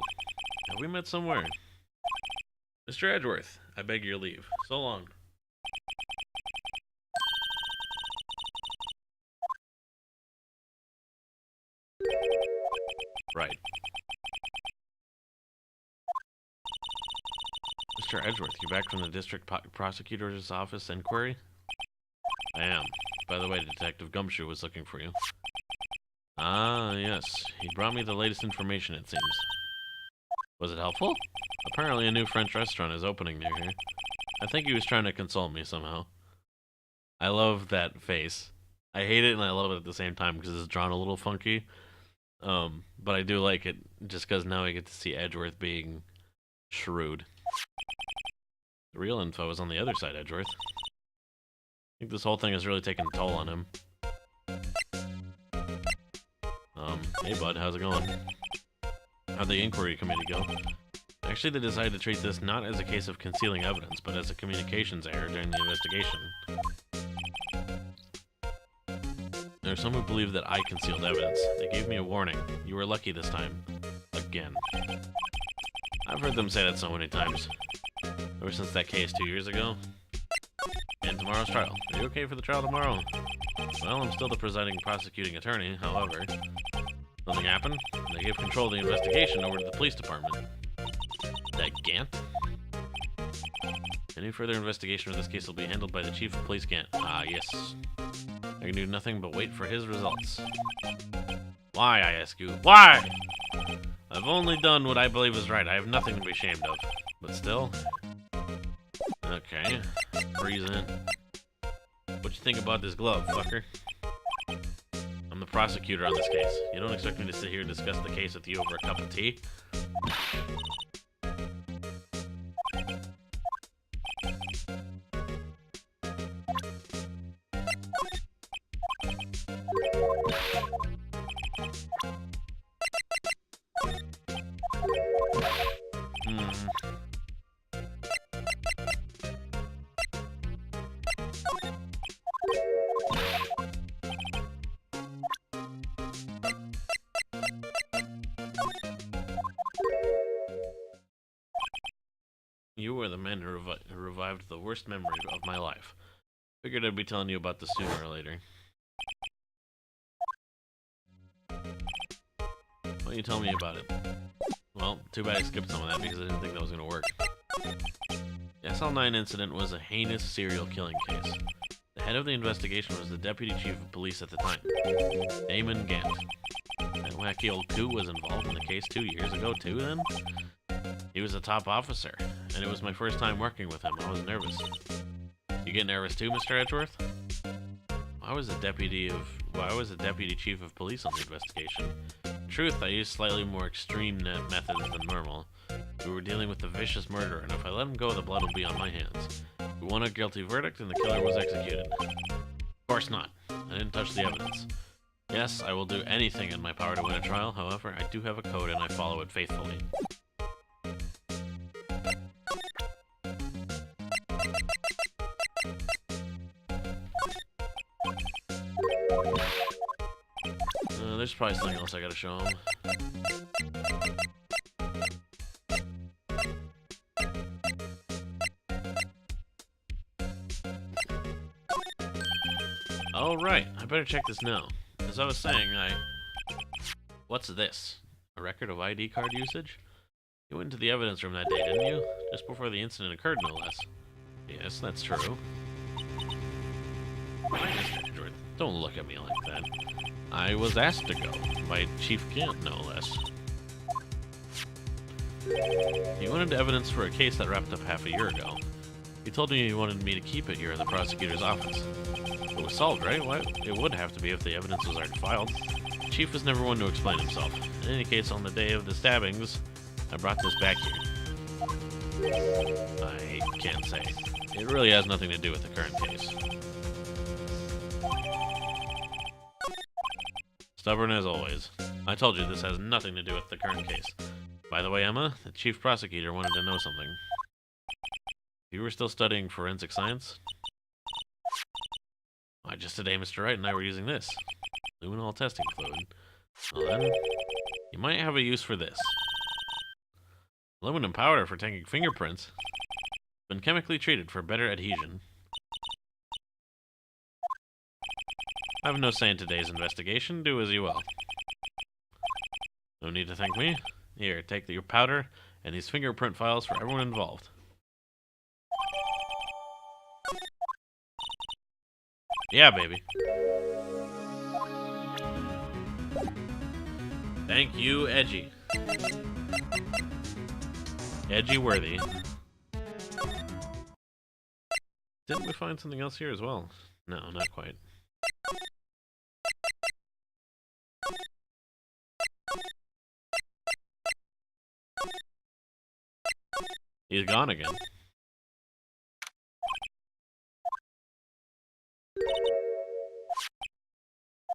Have we met somewhere? Mr. Edgeworth, I beg your leave. So long. Right. Mr. Edgeworth, you back from the district prosecutor's office inquiry? I am. By the way, Detective Gumshoe was looking for you. Ah, yes. He brought me the latest information, it seems. Was it helpful? Apparently a new French restaurant is opening near here. I think he was trying to consult me somehow. I love that face. I hate it and I love it at the same time because it's drawn a little funky. But I do like it just because now I get to see Edgeworth being shrewd. The real info is on the other side, Edgeworth. I think this whole thing has really taken a toll on him. Hey bud, how's it going? How'd the inquiry committee go? Actually, they decided to treat this not as a case of concealing evidence, but as a communications error during the investigation. There are some who believe that I concealed evidence. They gave me a warning. You were lucky this time. Again. I've heard them say that so many times. Ever since that case 2 years ago. And tomorrow's trial. Are you okay for the trial tomorrow? Well, I'm still the presiding prosecuting attorney, however. Nothing happened. They gave control of the investigation over to the police department. That Gant? Any further investigation of this case will be handled by the chief of police, Gant. Ah, yes. I can do nothing but wait for his results. Why, I ask you? Why? I've only done what I believe is right. I have nothing to be ashamed of. But still... Okay. Freeze in. What you think about this glove, fucker? I'm the prosecutor on this case. You don't expect me to sit here and discuss the case with you over a cup of tea? You were the man who revived the worst memory of my life. Figured I'd be telling you about this sooner or later. Why don't you tell me about it? Well, too bad I skipped some of that because I didn't think that was going to work. The SL9 incident was a heinous serial killing case. The head of the investigation was the deputy chief of police at the time, Damon Gant. That wacky old coup was involved in the case 2 years ago too, then? He was a top officer, and it was my first time working with him. I was nervous. You get nervous too, Mr. Edgeworth? Why was the deputy chief of police on the investigation? In truth, I used slightly more extreme methods than normal. We were dealing with a vicious murderer, and if I let him go, the blood will be on my hands. We won a guilty verdict, and the killer was executed. Of course not. I didn't touch the evidence. Yes, I will do anything in my power to win a trial. However, I do have a code, and I follow it faithfully. There's probably something else I gotta show him. Oh, right. I better check this now. As I was saying, What's this? A record of ID card usage? You went into the evidence room that day, didn't you? Just before the incident occurred, no less. Yes, that's true. Don't look at me like that. I was asked to go by Chief Gant, no less. He wanted evidence for a case that wrapped up half a year ago. He told me he wanted me to keep it here in the prosecutor's office. It was solved, right? Well, it would have to be if the evidence was already filed. The chief was never one to explain himself. In any case, on the day of the stabbings, I brought this back here. I can't say. It really has nothing to do with the current case. Stubborn as always. I told you this has nothing to do with the current case. By the way, Emma, the chief prosecutor wanted to know something. You were still studying forensic science? Why, just today Mr. Wright and I were using this. Luminol testing fluid. Well then, you might have a use for this. Aluminum powder for taking fingerprints. Been chemically treated for better adhesion. I have no say in today's investigation. Do as you will. No need to thank me. Here, take your powder and these fingerprint files for everyone involved. Yeah, baby. Thank you, Edgy. Edgy worthy. Didn't we find something else here as well? No, not quite. He's gone again.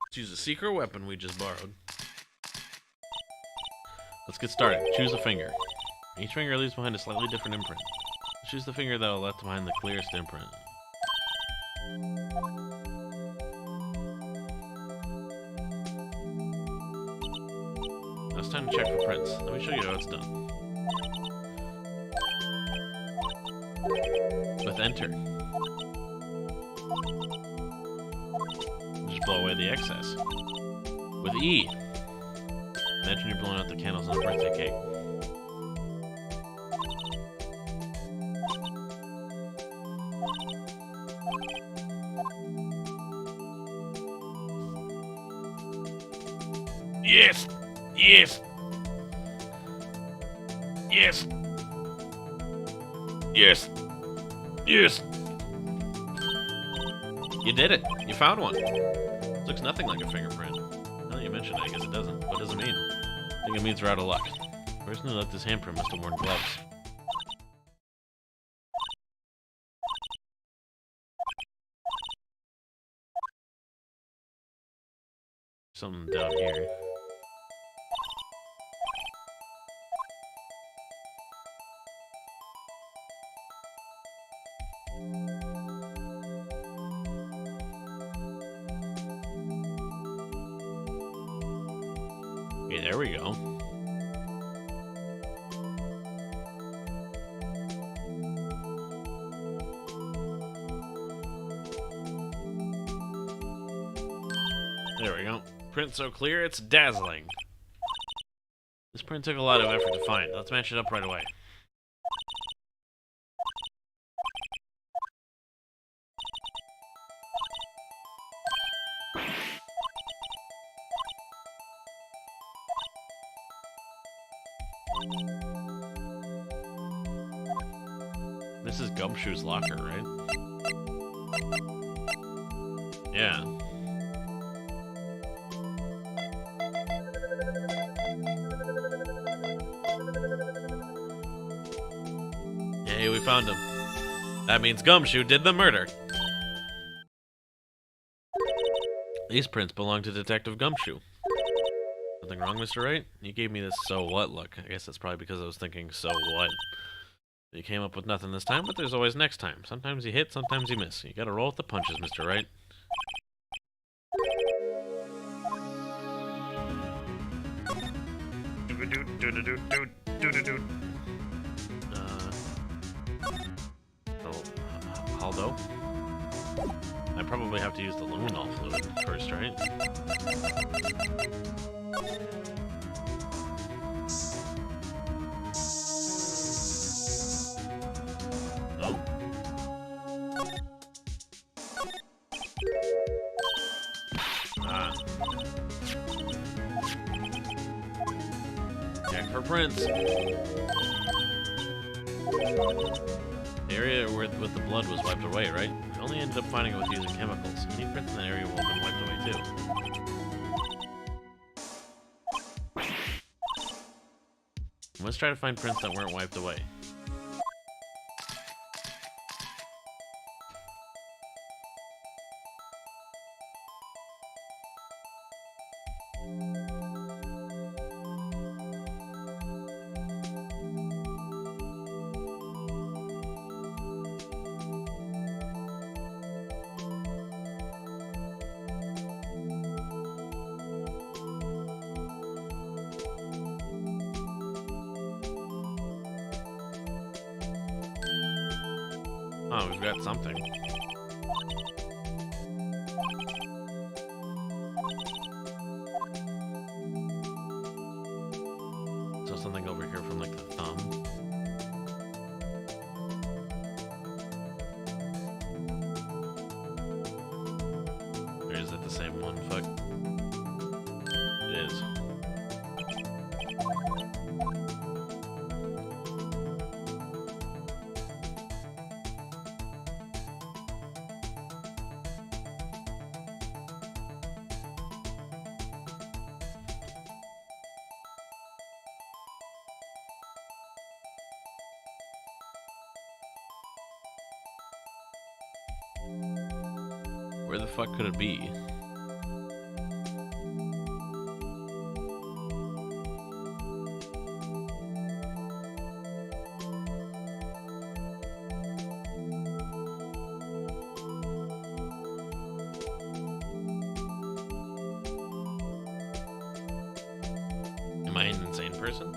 Let's use a secret weapon we just borrowed. Let's get started. Choose a finger. Each finger leaves behind a slightly different imprint. Choose the finger that will left behind the clearest imprint. Now it's time to check for prints. Let me show you how it's done. With enter. Just blow away the excess. With E. Imagine you're blowing out the candles on a birthday cake. Yes! Yes! Yes! Yes! Yes! You did it! You found one! It looks nothing like a fingerprint. Now that you mention it, I guess it doesn't. What does it mean? I think it means we're out of luck. The person who left this handprint must have worn gloves. Something down here. Okay, there we go. There we go. Print so clear, it's dazzling. This print took a lot of effort to find. Let's match it up right away. This is Gumshoe's locker, right? Yeah. Yay, we found him. That means Gumshoe did the murder. These prints belong to Detective Gumshoe. Something wrong, Mr. Wright? You gave me this so what look. I guess that's probably because I was thinking, so what? You came up with nothing this time, but there's always next time. Sometimes you hit, sometimes you miss. You gotta roll with the punches, Mr. Wright. Haldo? I probably have to use the luminol fluid first, right? Oh. Ah. Check for prints. The area with the blood was wiped away, right? We only ended up finding it with using chemicals. Any prints in that area will have been wiped away too. Let's try to find prints that weren't wiped away. Oh, we've got something. So something over here from like the thumb. Or is it the same one? Fuck. It is. Where the fuck could it be? Am I an insane person?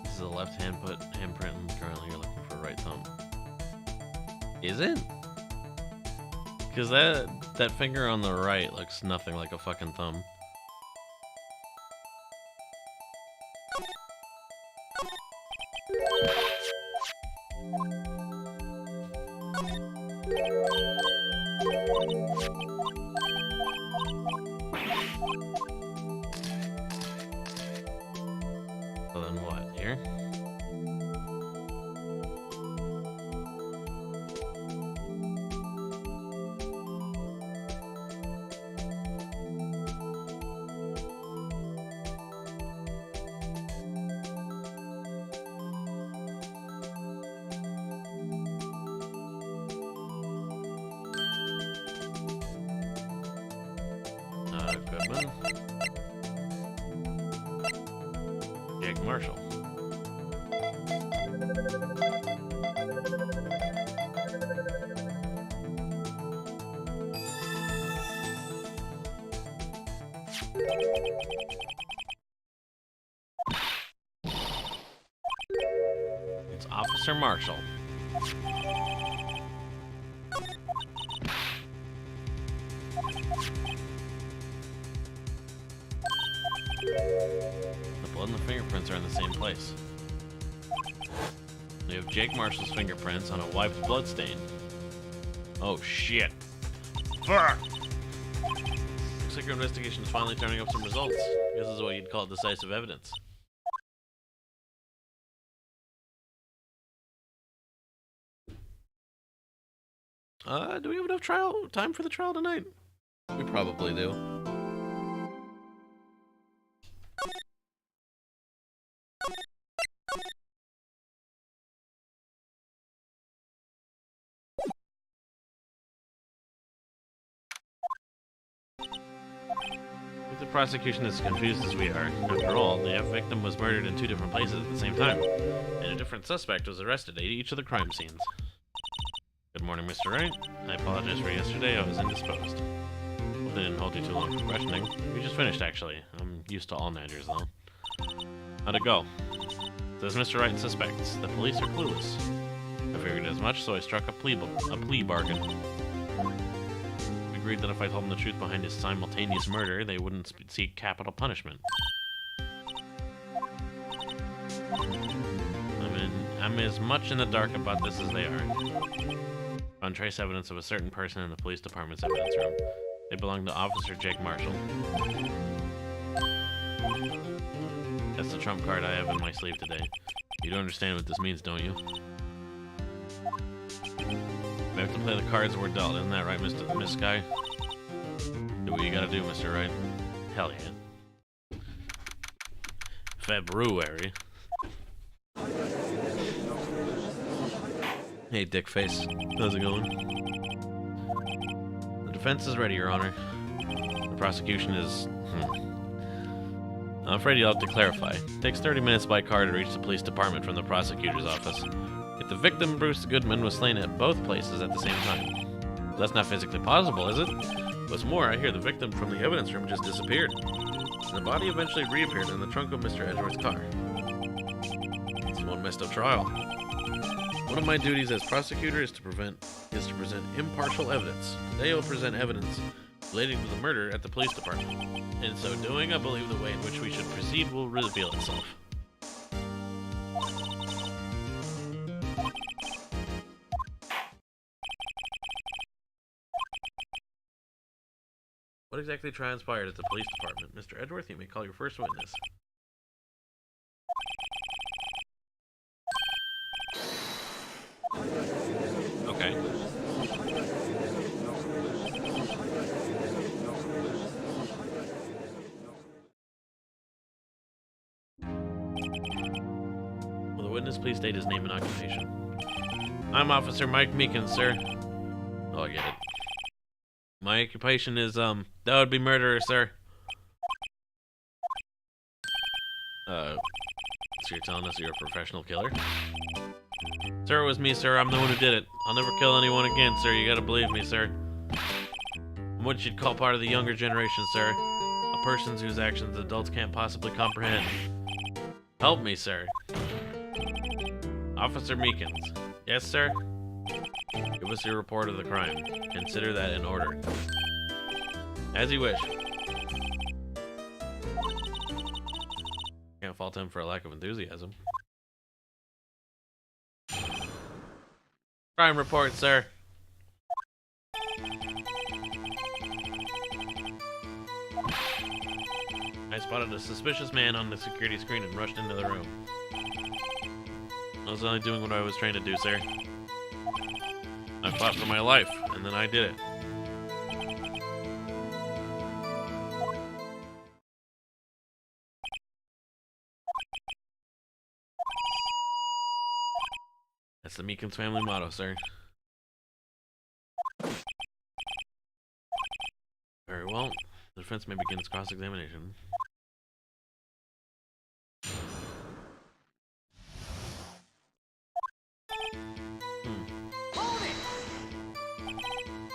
This is a left handprint, and currently you're looking for a right thumb. Is it? Because that finger on the right looks nothing like a fucking thumb. So then what? Here? Goodman. Jake Marshall. It's Officer Marshall. The blood and the fingerprints are in the same place. We have Jake Marshall's fingerprints on a wiped blood stain. Oh shit. Fuck! Looks like your investigation is finally turning up some results. This is what you'd call decisive evidence. Do we have enough time for the trial tonight? We probably do. If the prosecution is as confused as we are, after all, the victim was murdered in 2 different places at the same time, and a different suspect was arrested at each of the crime scenes. Good morning, Mr. Wright. I apologize for yesterday, I was indisposed. Hope they didn't hold you too long for questioning. We just finished, actually. I'm used to all nagers, though. How'd it go? Says Mr. Wright suspects. The police are clueless. I figured as much, so I struck a plea bargain. We agreed that if I told them the truth behind his simultaneous murder, they wouldn't seek capital punishment. I'm as much in the dark about this as they are. Found trace evidence of a certain person in the police department's evidence room. They belong to Officer Jake Marshall. That's the trump card I have in my sleeve today. You don't understand what this means, don't you? We have to play the cards we're dealt, isn't that right, Miss Sky? Do what you gotta do, Mr. Wright. Hell yeah. February. Hey, dick face. How's it going? defense is ready, Your Honor. The prosecution is... I'm afraid you'll have to clarify. It takes 30 minutes by car to reach the police department from the prosecutor's office. If the victim, Bruce Goodman, was slain at both places at the same time. Well, that's not physically possible, is it? What's more, I hear the victim from the evidence room just disappeared. And the body eventually reappeared in the trunk of Mr. Edgeworth's car. It's one messed up trial. One of my duties as prosecutor is to present impartial evidence. Today I will present evidence relating to the murder at the police department. In so doing, I believe the way in which we should proceed will reveal itself. What exactly transpired at the police department? Mr. Edgeworth, you may call your first witness. Okay. Will the witness please state his name and occupation? I'm Officer Mike Meekins, sir. Oh, I get it. My occupation is, that would be murderer, sir. So you're telling us you're a professional killer? Sir, it was me, sir. I'm the one who did it. I'll never kill anyone again, sir. You gotta believe me, sir. I'm what you'd call part of the younger generation, sir. A person whose actions adults can't possibly comprehend. Help me, sir. Officer Meekins. Yes, sir? Give us your report of the crime. Consider that in order. As you wish. Can't fault him for a lack of enthusiasm. Crime report, sir. I spotted a suspicious man on the security screen and rushed into the room. I was only doing what I was trained to do, sir. I fought for my life, and then I did it. That's the Meekins family motto, sir. Very well. The defense may begin its cross-examination.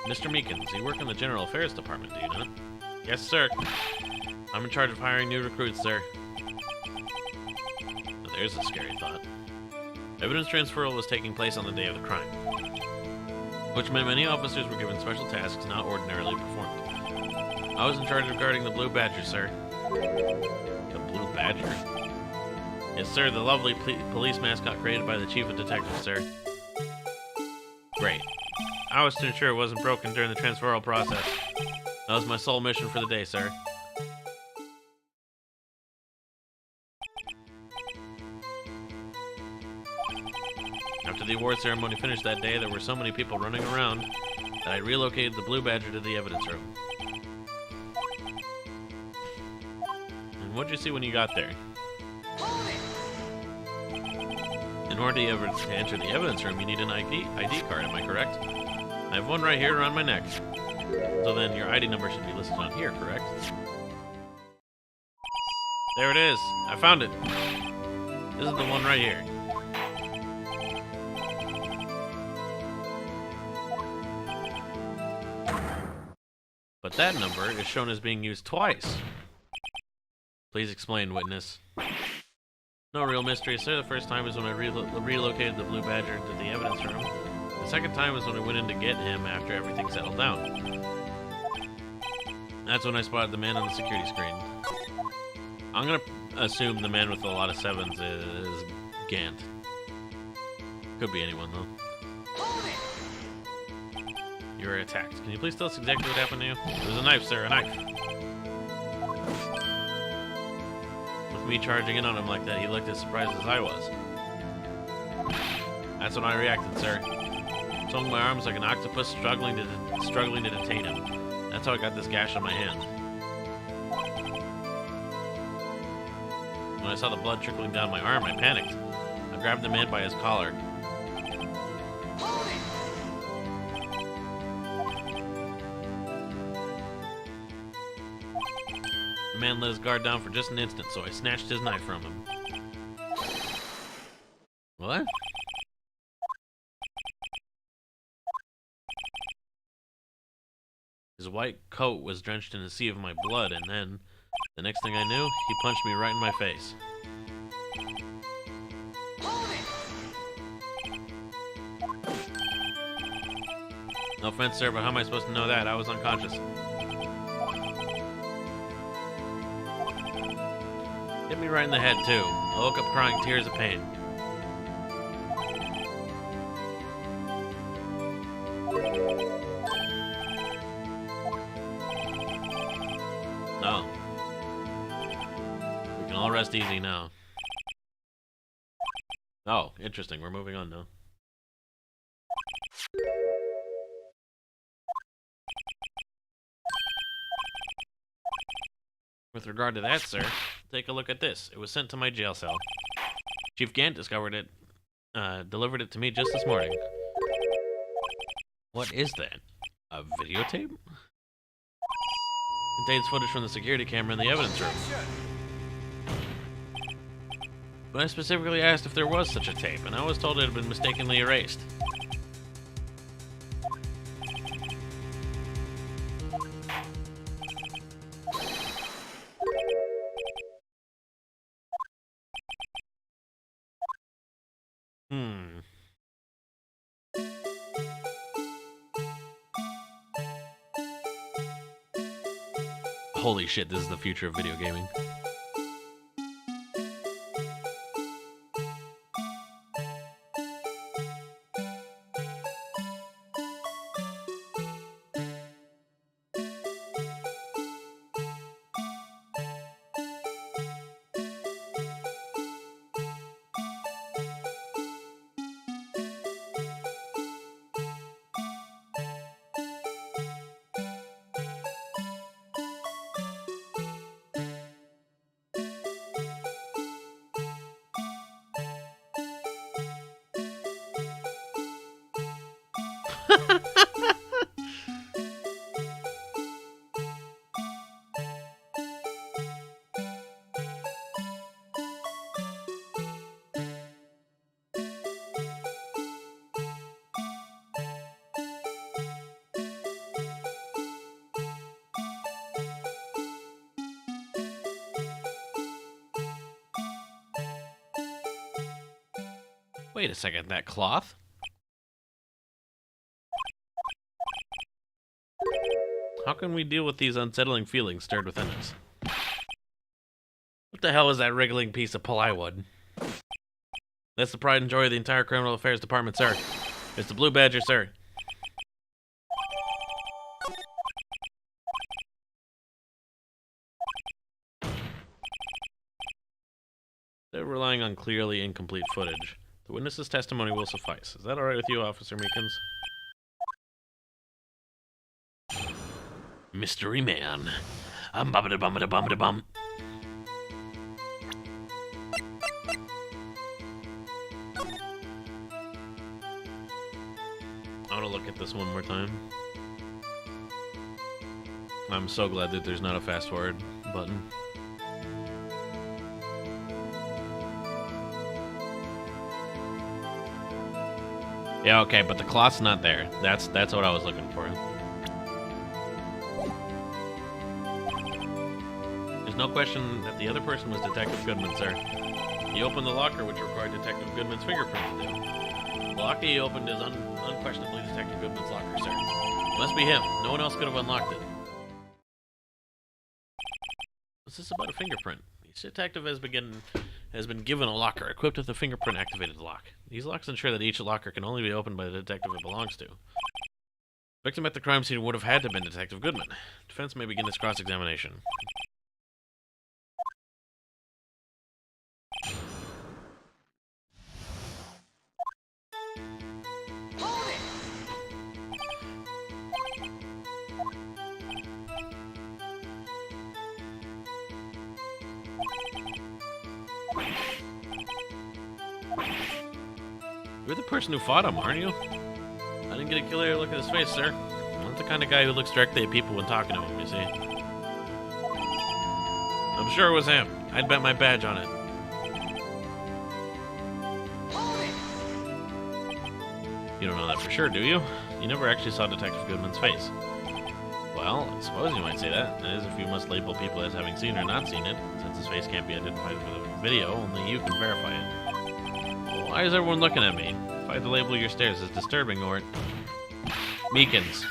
Mr. Meekins, you work in the General Affairs Department, do you not? Yes, sir. I'm in charge of hiring new recruits, sir. Now, there's a scary thought. Evidence transferal was taking place on the day of the crime, which meant many officers were given special tasks not ordinarily performed. I was in charge of guarding the Blue Badger, sir. The Blue Badger? Yes, sir, the lovely police mascot created by the Chief of Detectives, sir. Great. I was to ensure it wasn't broken during the transferal process. That was my sole mission for the day, sir. After the award ceremony finished that day, there were so many people running around that I relocated the Blue Badger to the evidence room. And what'd you see when you got there? In order to enter the evidence room, you need an ID card, am I correct? I have one right here around my neck. So then your ID number should be listed on here, correct? There it is. I found it. This is the one right here. But that number is shown as being used twice. Please explain, witness. No real mystery, sir. The first time was when I relocated the Blue Badger to the evidence room. The second time was when I went in to get him after everything settled down. That's when I spotted the man on the security screen. I'm gonna assume the man with a lot of sevens is Gant. Could be anyone, though. You were attacked. Can you please tell us exactly what happened to you? It was a knife, sir, a knife. With me charging in on him like that, he looked as surprised as I was. That's when I reacted, sir. Swung my arms like an octopus struggling to detain him. That's how I got this gash on my hand. When I saw the blood trickling down my arm, I panicked. I grabbed the man by his collar. man let his guard down for just an instant, so I snatched his knife from him. What? His white coat was drenched in a sea of my blood, and then, the next thing I knew, he punched me right in my face. No offense, sir, but how am I supposed to know that? I was unconscious. Hit me right in the head, too. I woke up crying tears of pain. No. We can all rest easy now. Oh, interesting. We're moving on now. With regard to that, sir, take a look at this. It was sent to my jail cell. Chief Gant discovered it, delivered it to me just this morning. What is that? A videotape? Contains footage from the security camera in the evidence room. But I specifically asked if there was such a tape, and I was told it had been mistakenly erased. Holy shit, this is the future of video gaming. Wait a second, that cloth? How can we deal with these unsettling feelings stirred within us? What the hell is that wriggling piece of plywood? That's the pride and joy of the entire Criminal Affairs Department, sir. It's the Blue Badger, sir. They're relying on clearly incomplete footage. The witness's testimony will suffice. Is that alright with you, Officer Meekins? Mystery Man. Bum-ba-da-bum-ba-da-bum-ba-da-bum. I want to look at this one more time. I'm so glad that there's not a fast forward button. Yeah, okay, but the cloth's not there. That's what I was looking for. There's no question that the other person was Detective Goodman, sir. He opened the locker, which required Detective Goodman's fingerprint to do. The locker he opened is unquestionably Detective Goodman's locker, sir. It must be him. No one else could have unlocked it. What's this about a fingerprint? Each detective has been given a locker equipped with a fingerprint-activated lock. These locks ensure that each locker can only be opened by the detective it belongs to. Victim at the crime scene would have had to have been Detective Goodman. Defense may begin its cross-examination. You're the person who fought him, aren't you? I didn't get a clear look at his face, sir. I'm not the kind of guy who looks directly at people when talking to him, you see. I'm sure it was him. I'd bet my badge on it. You don't know that for sure, do you? You never actually saw Detective Goodman's face. Well, I suppose you might say that. That is, if you must label people as having seen or not seen it. Since his face can't be identified for the video, only you can verify it. Why is everyone looking at me? If I had to label your stares as disturbing or... Meekins.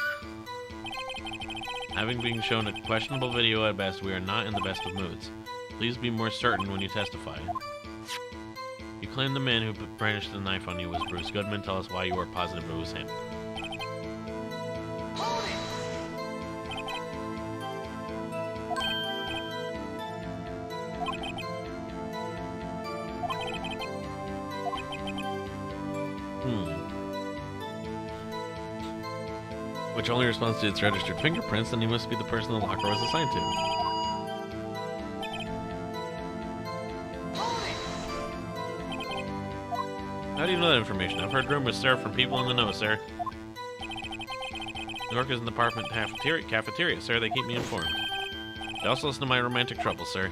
Having been shown a questionable video at best, we are not in the best of moods. Please be more certain when you testify. You claim the man who brandished the knife on you was Bruce Goodman. Tell us why you are positive it was him. Which only responds to its registered fingerprints, then he must be the person the locker was assigned to. How do you know that information? I've heard rumors, sir, from people in the know, sir. New York is in the apartment cafeteria, sir. They keep me informed. They also listen to my romantic troubles, sir.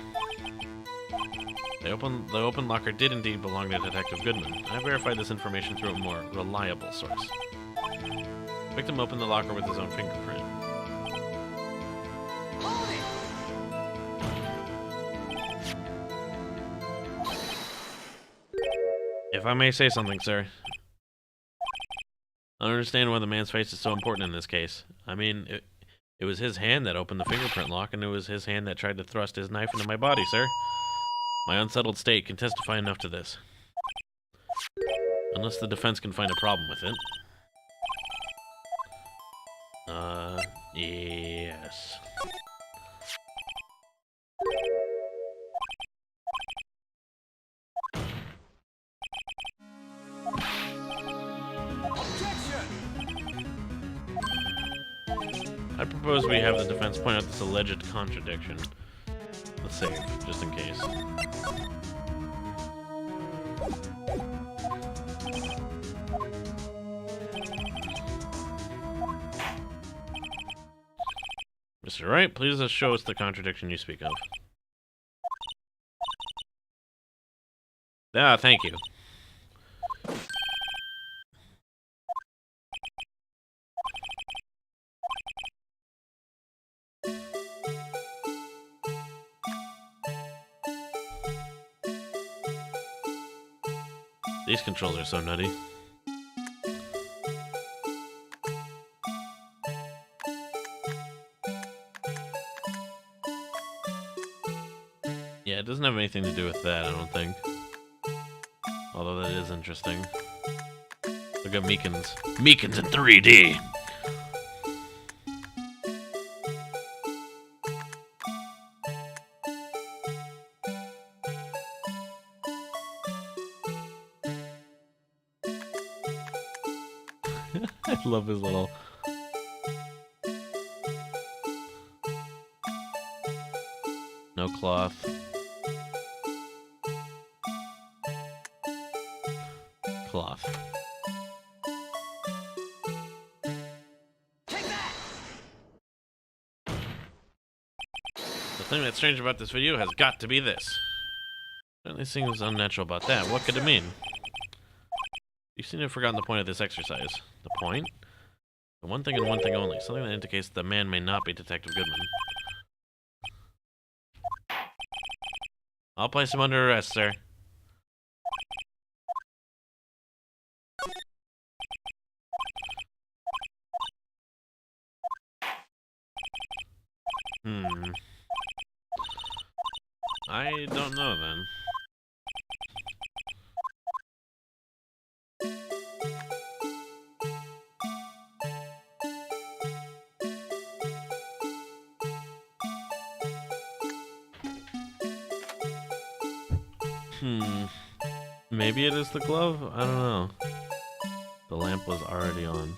The open locker did indeed belong to Detective Goodman. I verified this information through a more reliable source. The victim opened the locker with his own fingerprint. If I may say something, sir. I don't understand why the man's face is so important in this case. I mean, it was his hand that opened the fingerprint lock, and it was his hand that tried to thrust his knife into my body, sir. My unsettled state can testify enough to this. Unless the defense can find a problem with it. Yes. I propose we have the defense point out this alleged contradiction. Let's save, just in case. Mr. Wright, please show us the contradiction you speak of. Ah, thank you. These controls are so nutty. Yeah, it doesn't have anything to do with that, I don't think. Although that is interesting. Look at Meekins. Meekins in 3D! I love his little... No cloth. Cloth. Take that! The thing that's strange about this video has got to be this. Certainly seems unnatural about that. What could it mean? You seem to have forgotten the point of this exercise. The point? The one thing and one thing only. Something that indicates that the man may not be Detective Goodman. I'll place him under arrest, sir. I don't know then. Maybe it is the glove? I don't know. The lamp was already on.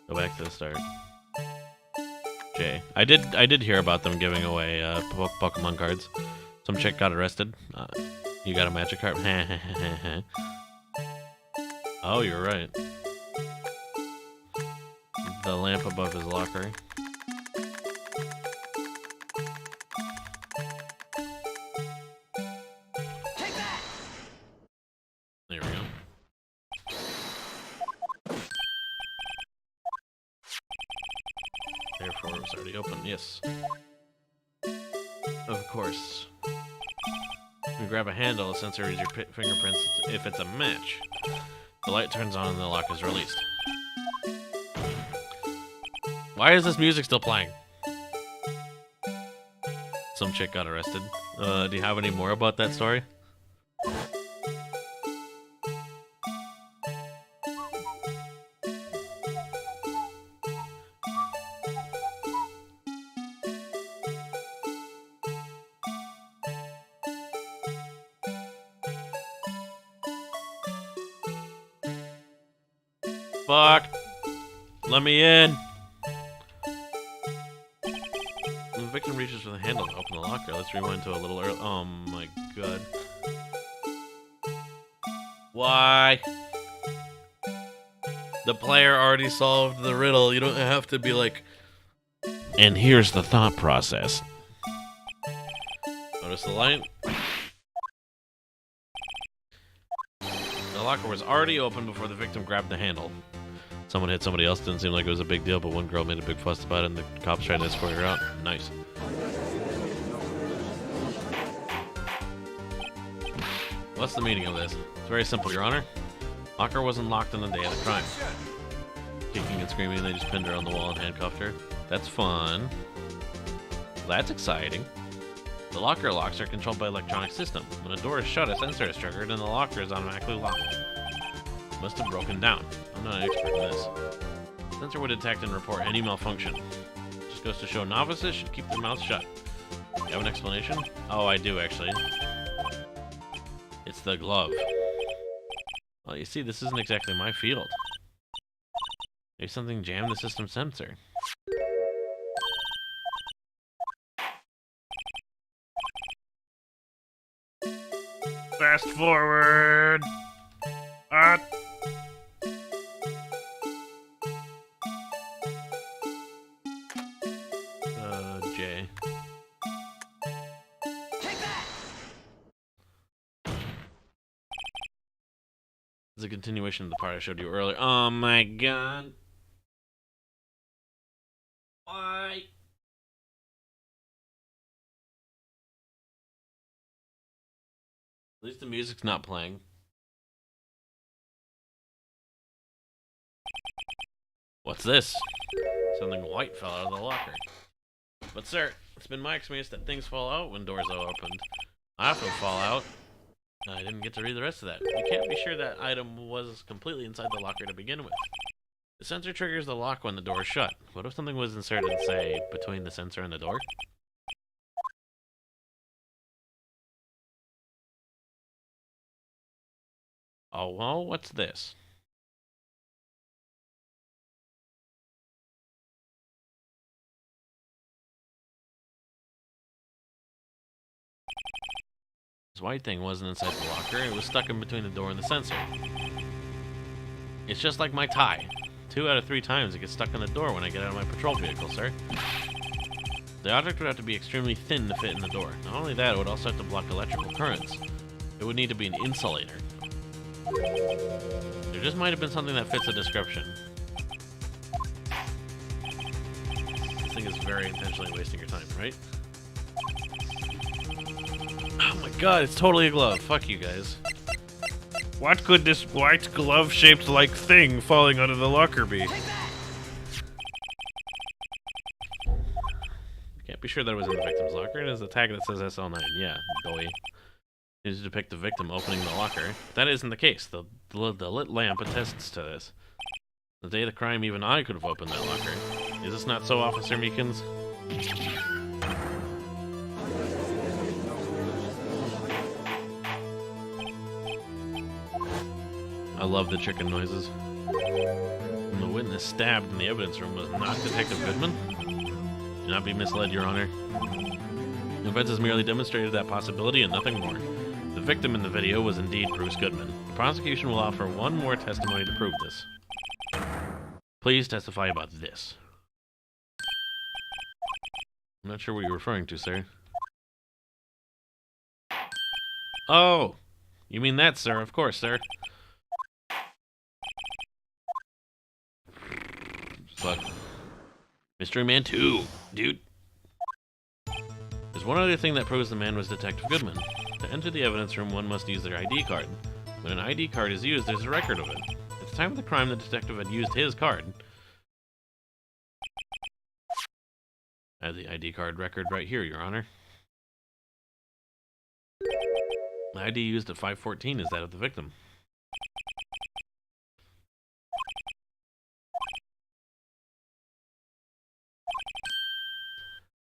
Go back to the start. J. I did hear about them giving away Pokemon cards. Some chick got arrested. You got a magic card? Oh, you're right. The lamp above his locker. There we go. Therefore, it was already open. Yes. Of course. You grab a handle, the sensor reads your fingerprints if it's a match. The light turns on and the lock is released. Why is this music still playing? Some chick got arrested. Do you have any more about that story? Fuck! Let me in! The victim reaches for the handle to open the locker. Let's rewind to a little early. Oh my god. Why? The player already solved the riddle. You don't have to be like... And here's the thought process. Notice the light? The locker was already open before the victim grabbed the handle. Someone hit somebody else, didn't seem like it was a big deal, but one girl made a big fuss about it and the cops tried to escort her out. Nice. What's the meaning of this? It's very simple, Your Honor. Locker wasn't locked on the day of the crime. Kicking and screaming, they just pinned her on the wall and handcuffed her. That's fun. That's exciting. The locker locks are controlled by electronic system. When a door is shut, a sensor is triggered and the locker is automatically locked. It must have broken down. I'm not an expert in this. The sensor would detect and report any malfunction. Just goes to show novices should keep their mouths shut. You have an explanation? Oh, I do actually. It's the glove. Well, you see, this isn't exactly my field. Maybe something jammed the system sensor. Fast forward. J. It's a continuation of the part I showed you earlier. Oh my god. Why? At least the music's not playing. What's this? Something white fell out of the locker. But sir, it's been my experience that things fall out when doors are opened. I often fall out. I didn't get to read the rest of that. You can't be sure that item was completely inside the locker to begin with. The sensor triggers the lock when the door is shut. What if something was inserted, say, between the sensor and the door? Oh, well, what's this? This white thing wasn't inside the locker, it was stuck in between the door and the sensor. It's just like my tie. 2 out of 3 times it gets stuck in the door when I get out of my patrol vehicle, sir. The object would have to be extremely thin to fit in the door. Not only that, it would also have to block electrical currents. It would need to be an insulator. There just might have been something that fits the description. This thing is very intentionally wasting your time, right? Oh my god, it's totally a glove. Fuck you guys. What could this white glove-shaped like thing falling out of the locker be? Can't be sure that it was in the victim's locker. It has a tag that says SL9. Yeah, doy. It is to depict the victim opening the locker. That isn't the case. The lit lamp attests to this. The day of the crime, even I could have opened that locker. Is this not so, Officer Meekins? I love the chicken noises. And the witness stabbed in the evidence room was not Detective Goodman. Do not be misled, Your Honor. The event has merely demonstrated that possibility and nothing more. The The victim in the video was indeed Bruce Goodman. The prosecution will offer one more testimony to prove this. Please testify about this. I'm not sure what you're referring to, sir. Oh! You mean that, sir? Of course, sir. Fuck. Mystery Man 2, dude. There's one other thing that proves the man was Detective Goodman. To enter the evidence room, one must use their ID card. When an ID card is used, there's a record of it. At the time of the crime, the detective had used his card. I have the ID card record right here, Your Honor. The ID used at 514 is that of the victim.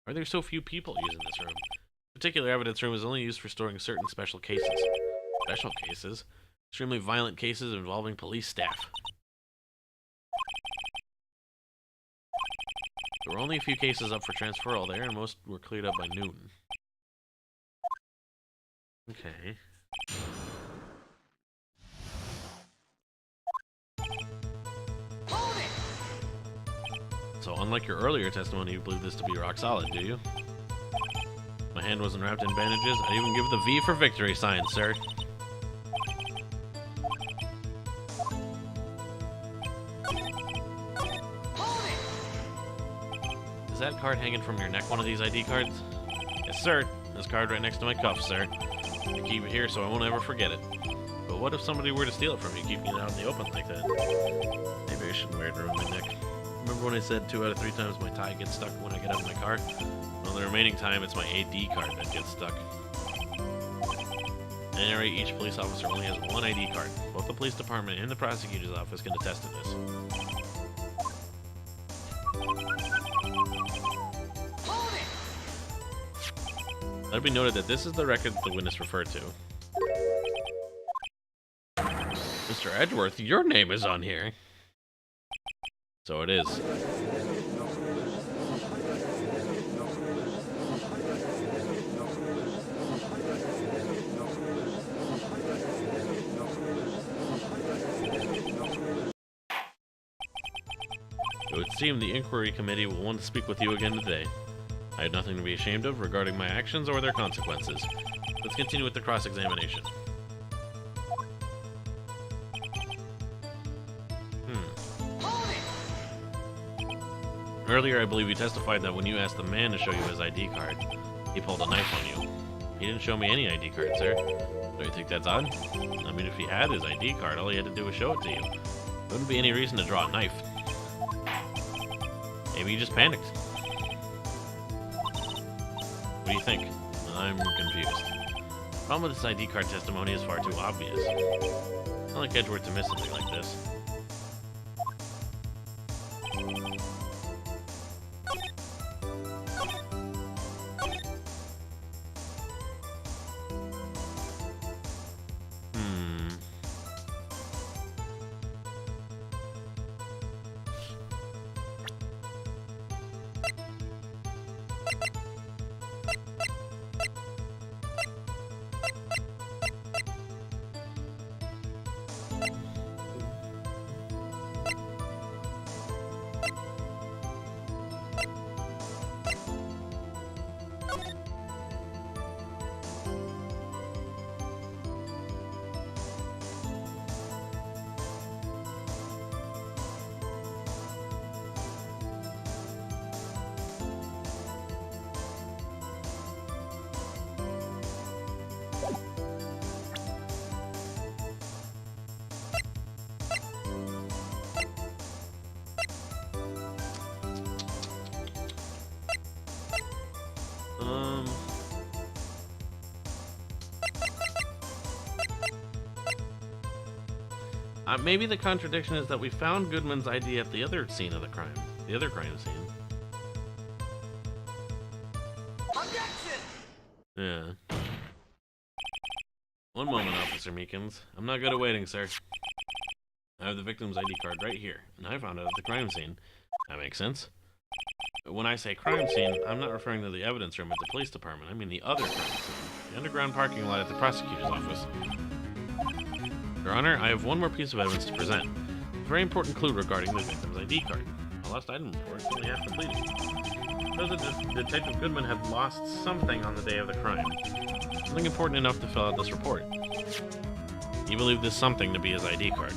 Why are there so few people using this room? The particular evidence room is only used for storing certain special cases. Special cases? Extremely violent cases involving police staff. There were only a few cases up for transferal there, and most were cleared up by noon. Okay. So, unlike your earlier testimony, you believe this to be rock solid, do you? My hand wasn't wrapped in bandages. I even give the V for victory sign, sir. Is that card hanging from your neck one of these ID cards? Yes, sir. This card right next to my cuff, sir. I keep it here so I won't ever forget it. But what if somebody were to steal it from you, keeping it out in the open like that? Maybe I shouldn't wear it around my neck. Remember when I said 2 out of 3 times my tie gets stuck when I get out of my car? Well, the remaining time, it's my AD card that gets stuck. At any rate, each police officer only has one ID card. Both the police department and the prosecutor's office can attest to this. Let it be noted that this is the record the witness referred to. Mr. Edgeworth, your name is on here. So it is. It would seem the inquiry committee will want to speak with you again today. I had nothing to be ashamed of regarding my actions or their consequences. Let's continue with the cross-examination. Earlier, I believe you testified that when you asked the man to show you his ID card, he pulled a knife on you. He didn't show me any ID card, sir. Don't you think that's odd? I mean, if he had his ID card, all he had to do was show it to you. There wouldn't be any reason to draw a knife. Maybe he just panicked. What do you think? I'm confused. The problem with this ID card testimony is far too obvious. It's not like Edgeworth to miss something like this. Maybe the contradiction is that we found Goodman's ID at the other scene of the crime. The other crime scene. Objection! Yeah. One moment, Officer Meekins. I'm not good at waiting, sir. I have the victim's ID card right here, and I found it at the crime scene. That makes sense. But when I say crime scene, I'm not referring to the evidence room at the police department. I mean the other crime scene. the underground parking lot at the prosecutor's office. Your Honor, I have one more piece of evidence to present. A very important clue regarding the victim's ID card. A lost item report is only half completed. It shows that Detective Goodman had lost something on the day of the crime. Something important enough to fill out this report. You believe this something to be his ID card.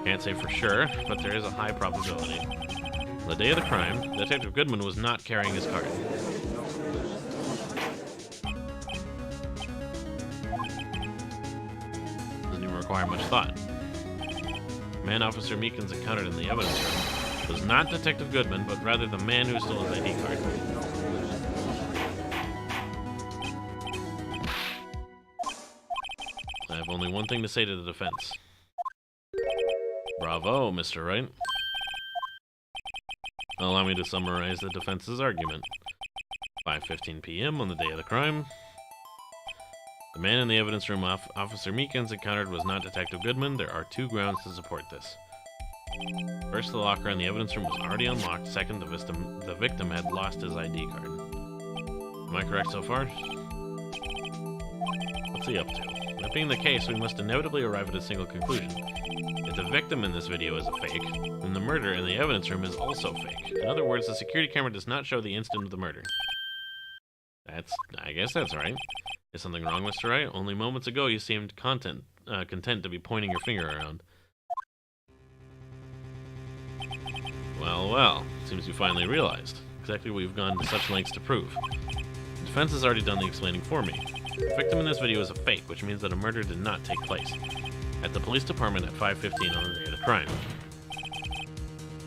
Can't say for sure, but there is a high probability. On the day of the crime, Detective Goodman was not carrying his card. Doesn't even require much thought. The man Officer Meekins encountered in the evidence room was not Detective Goodman, but rather the man who stole his ID card. I have only one thing to say to the defense. Bravo, Mr. Wright. Allow me to summarize the defense's argument. 5:15 p.m. on the day of the crime. The man in the evidence room Officer Meekins encountered was not Detective Goodman. There are two grounds to support this. First, the locker in the evidence room was already unlocked. Second, the victim had lost his ID card. Am I correct so far? What's he up to? That being the case, we must inevitably arrive at a single conclusion. If the victim in this video is a fake, then the murder in the evidence room is also fake. In other words, the security camera does not show the instant of the murder. I guess that's right. Is something wrong, Mr. Wright? Only moments ago you seemed content to be pointing your finger around. Well, seems you finally realized exactly what you've gone to such lengths to prove. The defense has already done the explaining for me. The victim in this video is a fake, which means that a murder did not take place at the police department at 5:15 on the day of the crime.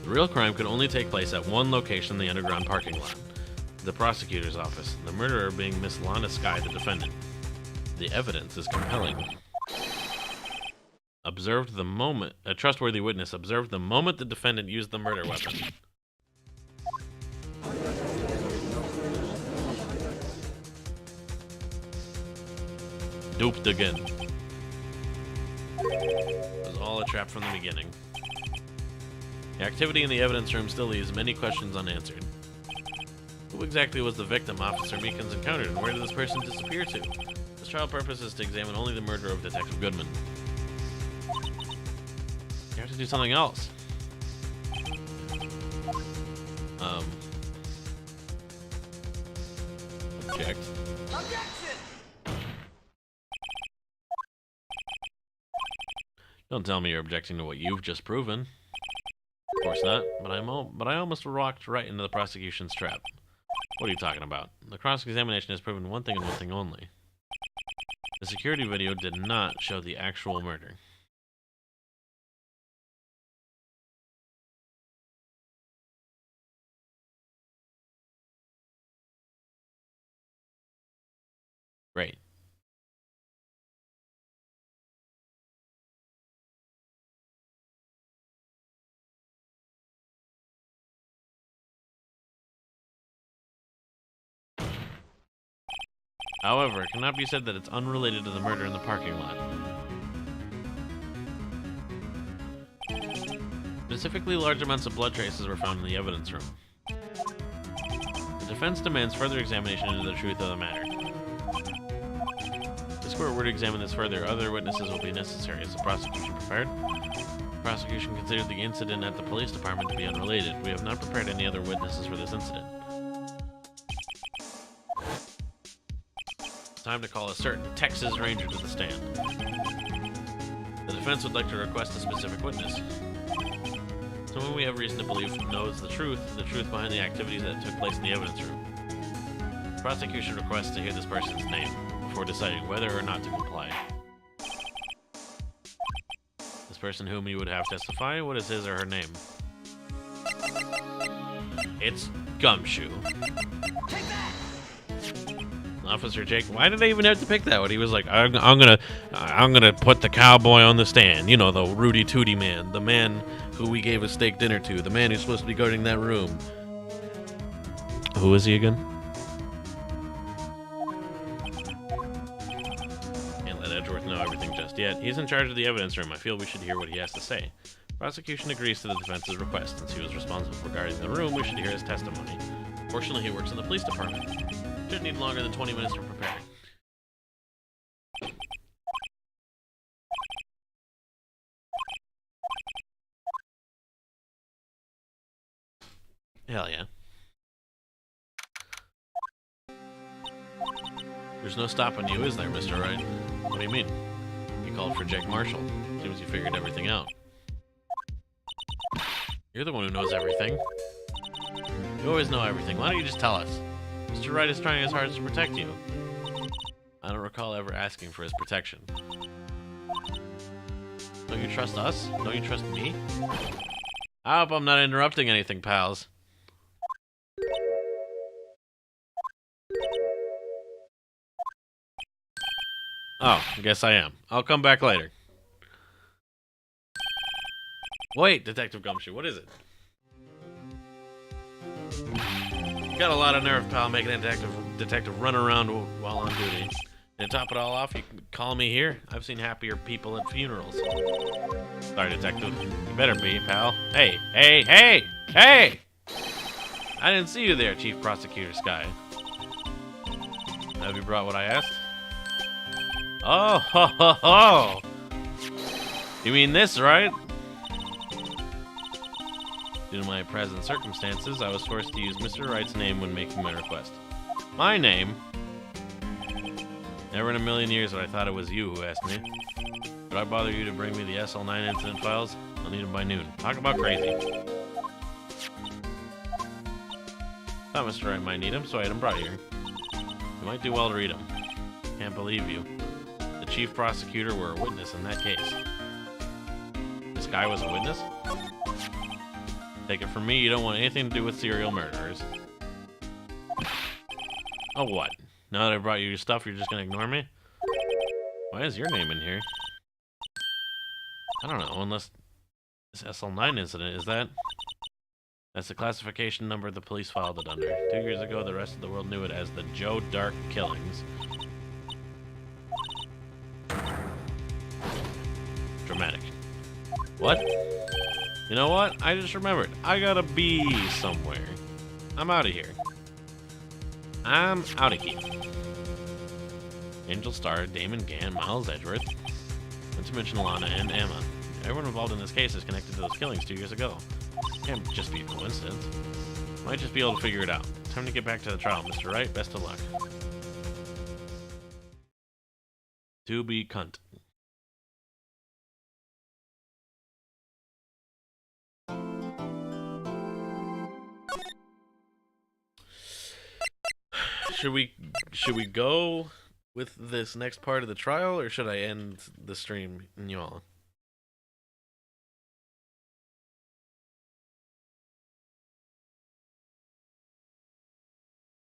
The real crime could only take place at one location in the underground parking lot, the prosecutor's office, the murderer being Miss Lana Skye, the defendant. The evidence is compelling. A trustworthy witness observed the moment the defendant used the murder weapon. Duped again. It was all a trap from the beginning. The activity in the evidence room still leaves many questions unanswered. Who exactly was the victim Officer Meekins encountered, and where did this person disappear to? This trial purpose is to examine only the murder of Detective Goodman. You have to do something else. Object. Objection! Don't tell me you're objecting to what you've just proven. Of course not, but I almost walked right into the prosecution's trap. What are you talking about? The cross-examination has proven one thing and one thing only. The security video did not show the actual murder. Great. However, it cannot be said that it's unrelated to the murder in the parking lot. Specifically, large amounts of blood traces were found in the evidence room. The defense demands further examination into the truth of the matter. If this court were to examine this further, other witnesses will be necessary. Is the prosecution prepared? The prosecution considered the incident at the police department to be unrelated. We have not prepared any other witnesses for this incident. Time to call a certain Texas Ranger to the stand. The defense would like to request a specific witness. Someone we have reason to believe knows the truth behind the activities that took place in the evidence room. The prosecution requests to hear this person's name before deciding whether or not to comply. This person whom you would have testify, what is his or her name? It's Gumshoe. Take that! Officer Jake, why did they even have to pick that one? He was like, I'm gonna put the cowboy on the stand. You know, the Rudy Tooty man, the man who we gave a steak dinner to, the man who's supposed to be guarding that room. Who is he again? Can't let Edgeworth know everything just yet. He's in charge of the evidence room. I feel we should hear what he has to say. Prosecution agrees to the defense's request. Since he was responsible for guarding the room, we should hear his testimony. Fortunately, he works in the police department. Should need longer than 20 minutes to prepare. Hell yeah. There's no stopping you, is there, Mr. Wright? What do you mean? You called for Jake Marshall. Seems you figured everything out. You're the one who knows everything. You always know everything. Why don't you just tell us? Mr. Wright is trying his hardest to protect you. I don't recall ever asking for his protection. Don't you trust us? Don't you trust me? I hope I'm not interrupting anything, pals. Oh, I guess I am. I'll come back later. Wait, Detective Gumshoe, what is it? You got a lot of nerve, pal, making a detective run around while on duty. And to top it all off, you can call me here. I've seen happier people at funerals. Sorry, Detective. You better be, pal. Hey, hey, hey, hey! I didn't see you there, Chief Prosecutor Sky. Have you brought what I asked? Oh, ho, ho, ho! You mean this, right? Due to my present circumstances, I was forced to use Mr. Wright's name when making my request. My name? Never in a million years would I thought it was you who asked me. Would I bother you to bring me the SL9 incident files? I'll need them by noon. Talk about crazy. Thought Mr. Wright might need them, so I had them brought here. You might do well to read them. Can't believe you. The chief prosecutor were a witness in that case. This guy was a witness? Take it from me, you don't want anything to do with serial murderers. Oh, what? Now that I brought you your stuff, you're just gonna ignore me? Why is your name in here? I don't know, unless this SL9 incident, is that? That's the classification number the police filed it under. 2 years ago, the rest of the world knew it as the Joe Dark Killings. Dramatic. What? You know what? I just remembered. I gotta be somewhere. I'm out of here. I'm out of here. Angel Star, Damon Gann, Miles Edgeworth, not to mention Lana and Emma. Everyone involved in this case is connected to those killings 2 years ago. Can't just be a coincidence. Might just be able to figure it out. Time to get back to the trial, Mr. Wright. Best of luck. To be cunt. Should we go with this next part of the trial, or should I end the stream in y'all?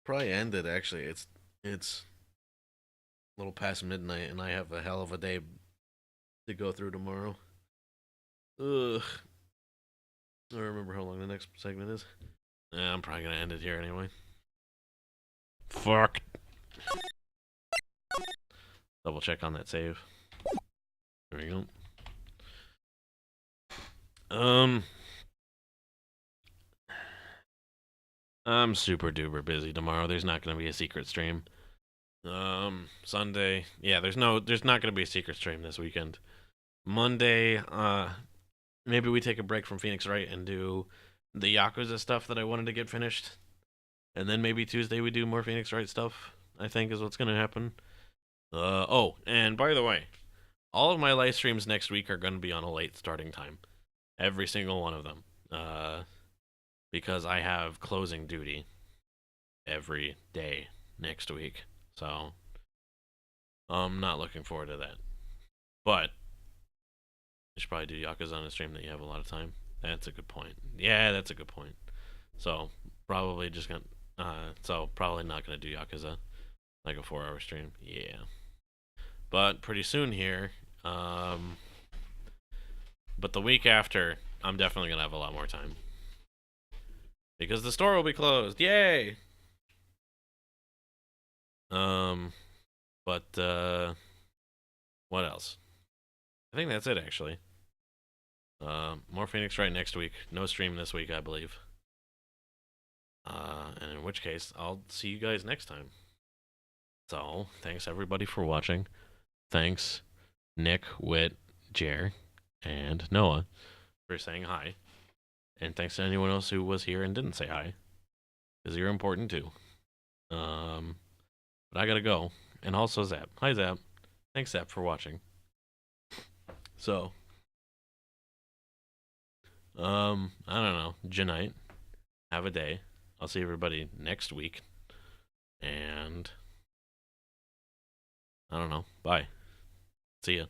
Probably end it, actually. It's a little past midnight, and I have a hell of a day to go through tomorrow. Ugh. I don't remember how long the next segment is. I'm probably gonna end it here anyway. Fuck. Double check on that save. There we go. I'm super duper busy tomorrow. There's not gonna be a secret stream. Sunday, yeah, there's not gonna be a secret stream this weekend. Monday, maybe we take a break from Phoenix Wright and do the Yakuza stuff that I wanted to get finished. And then maybe Tuesday we do more Phoenix Wright stuff, I think is what's gonna happen. Oh, and by the way, all of my live streams next week are gonna be on a late starting time. Every single one of them. Because I have closing duty every day next week. So I'm not looking forward to that. But you should probably do Yakuza on a stream that you have a lot of time. That's a good point. Yeah, that's a good point. So probably just gonna probably not gonna do Yakuza. Like a 4-hour stream. Yeah. But pretty soon here, but the week after, I'm definitely gonna have a lot more time. Because the store will be closed. Yay! But what else? I think that's it, actually. More Phoenix Wright next week. No stream this week, I believe. And in which case, I'll see you guys next time. So, thanks everybody for watching. Thanks, Nick, Whit, Jer, and Noah for saying hi. And thanks to anyone else who was here and didn't say hi, because you're important too. But I gotta go. And also Zap. Hi, Zap. Thanks, Zap, for watching. So, I don't know. Good Have a day. I'll see everybody next week. And I don't know. Bye. See ya.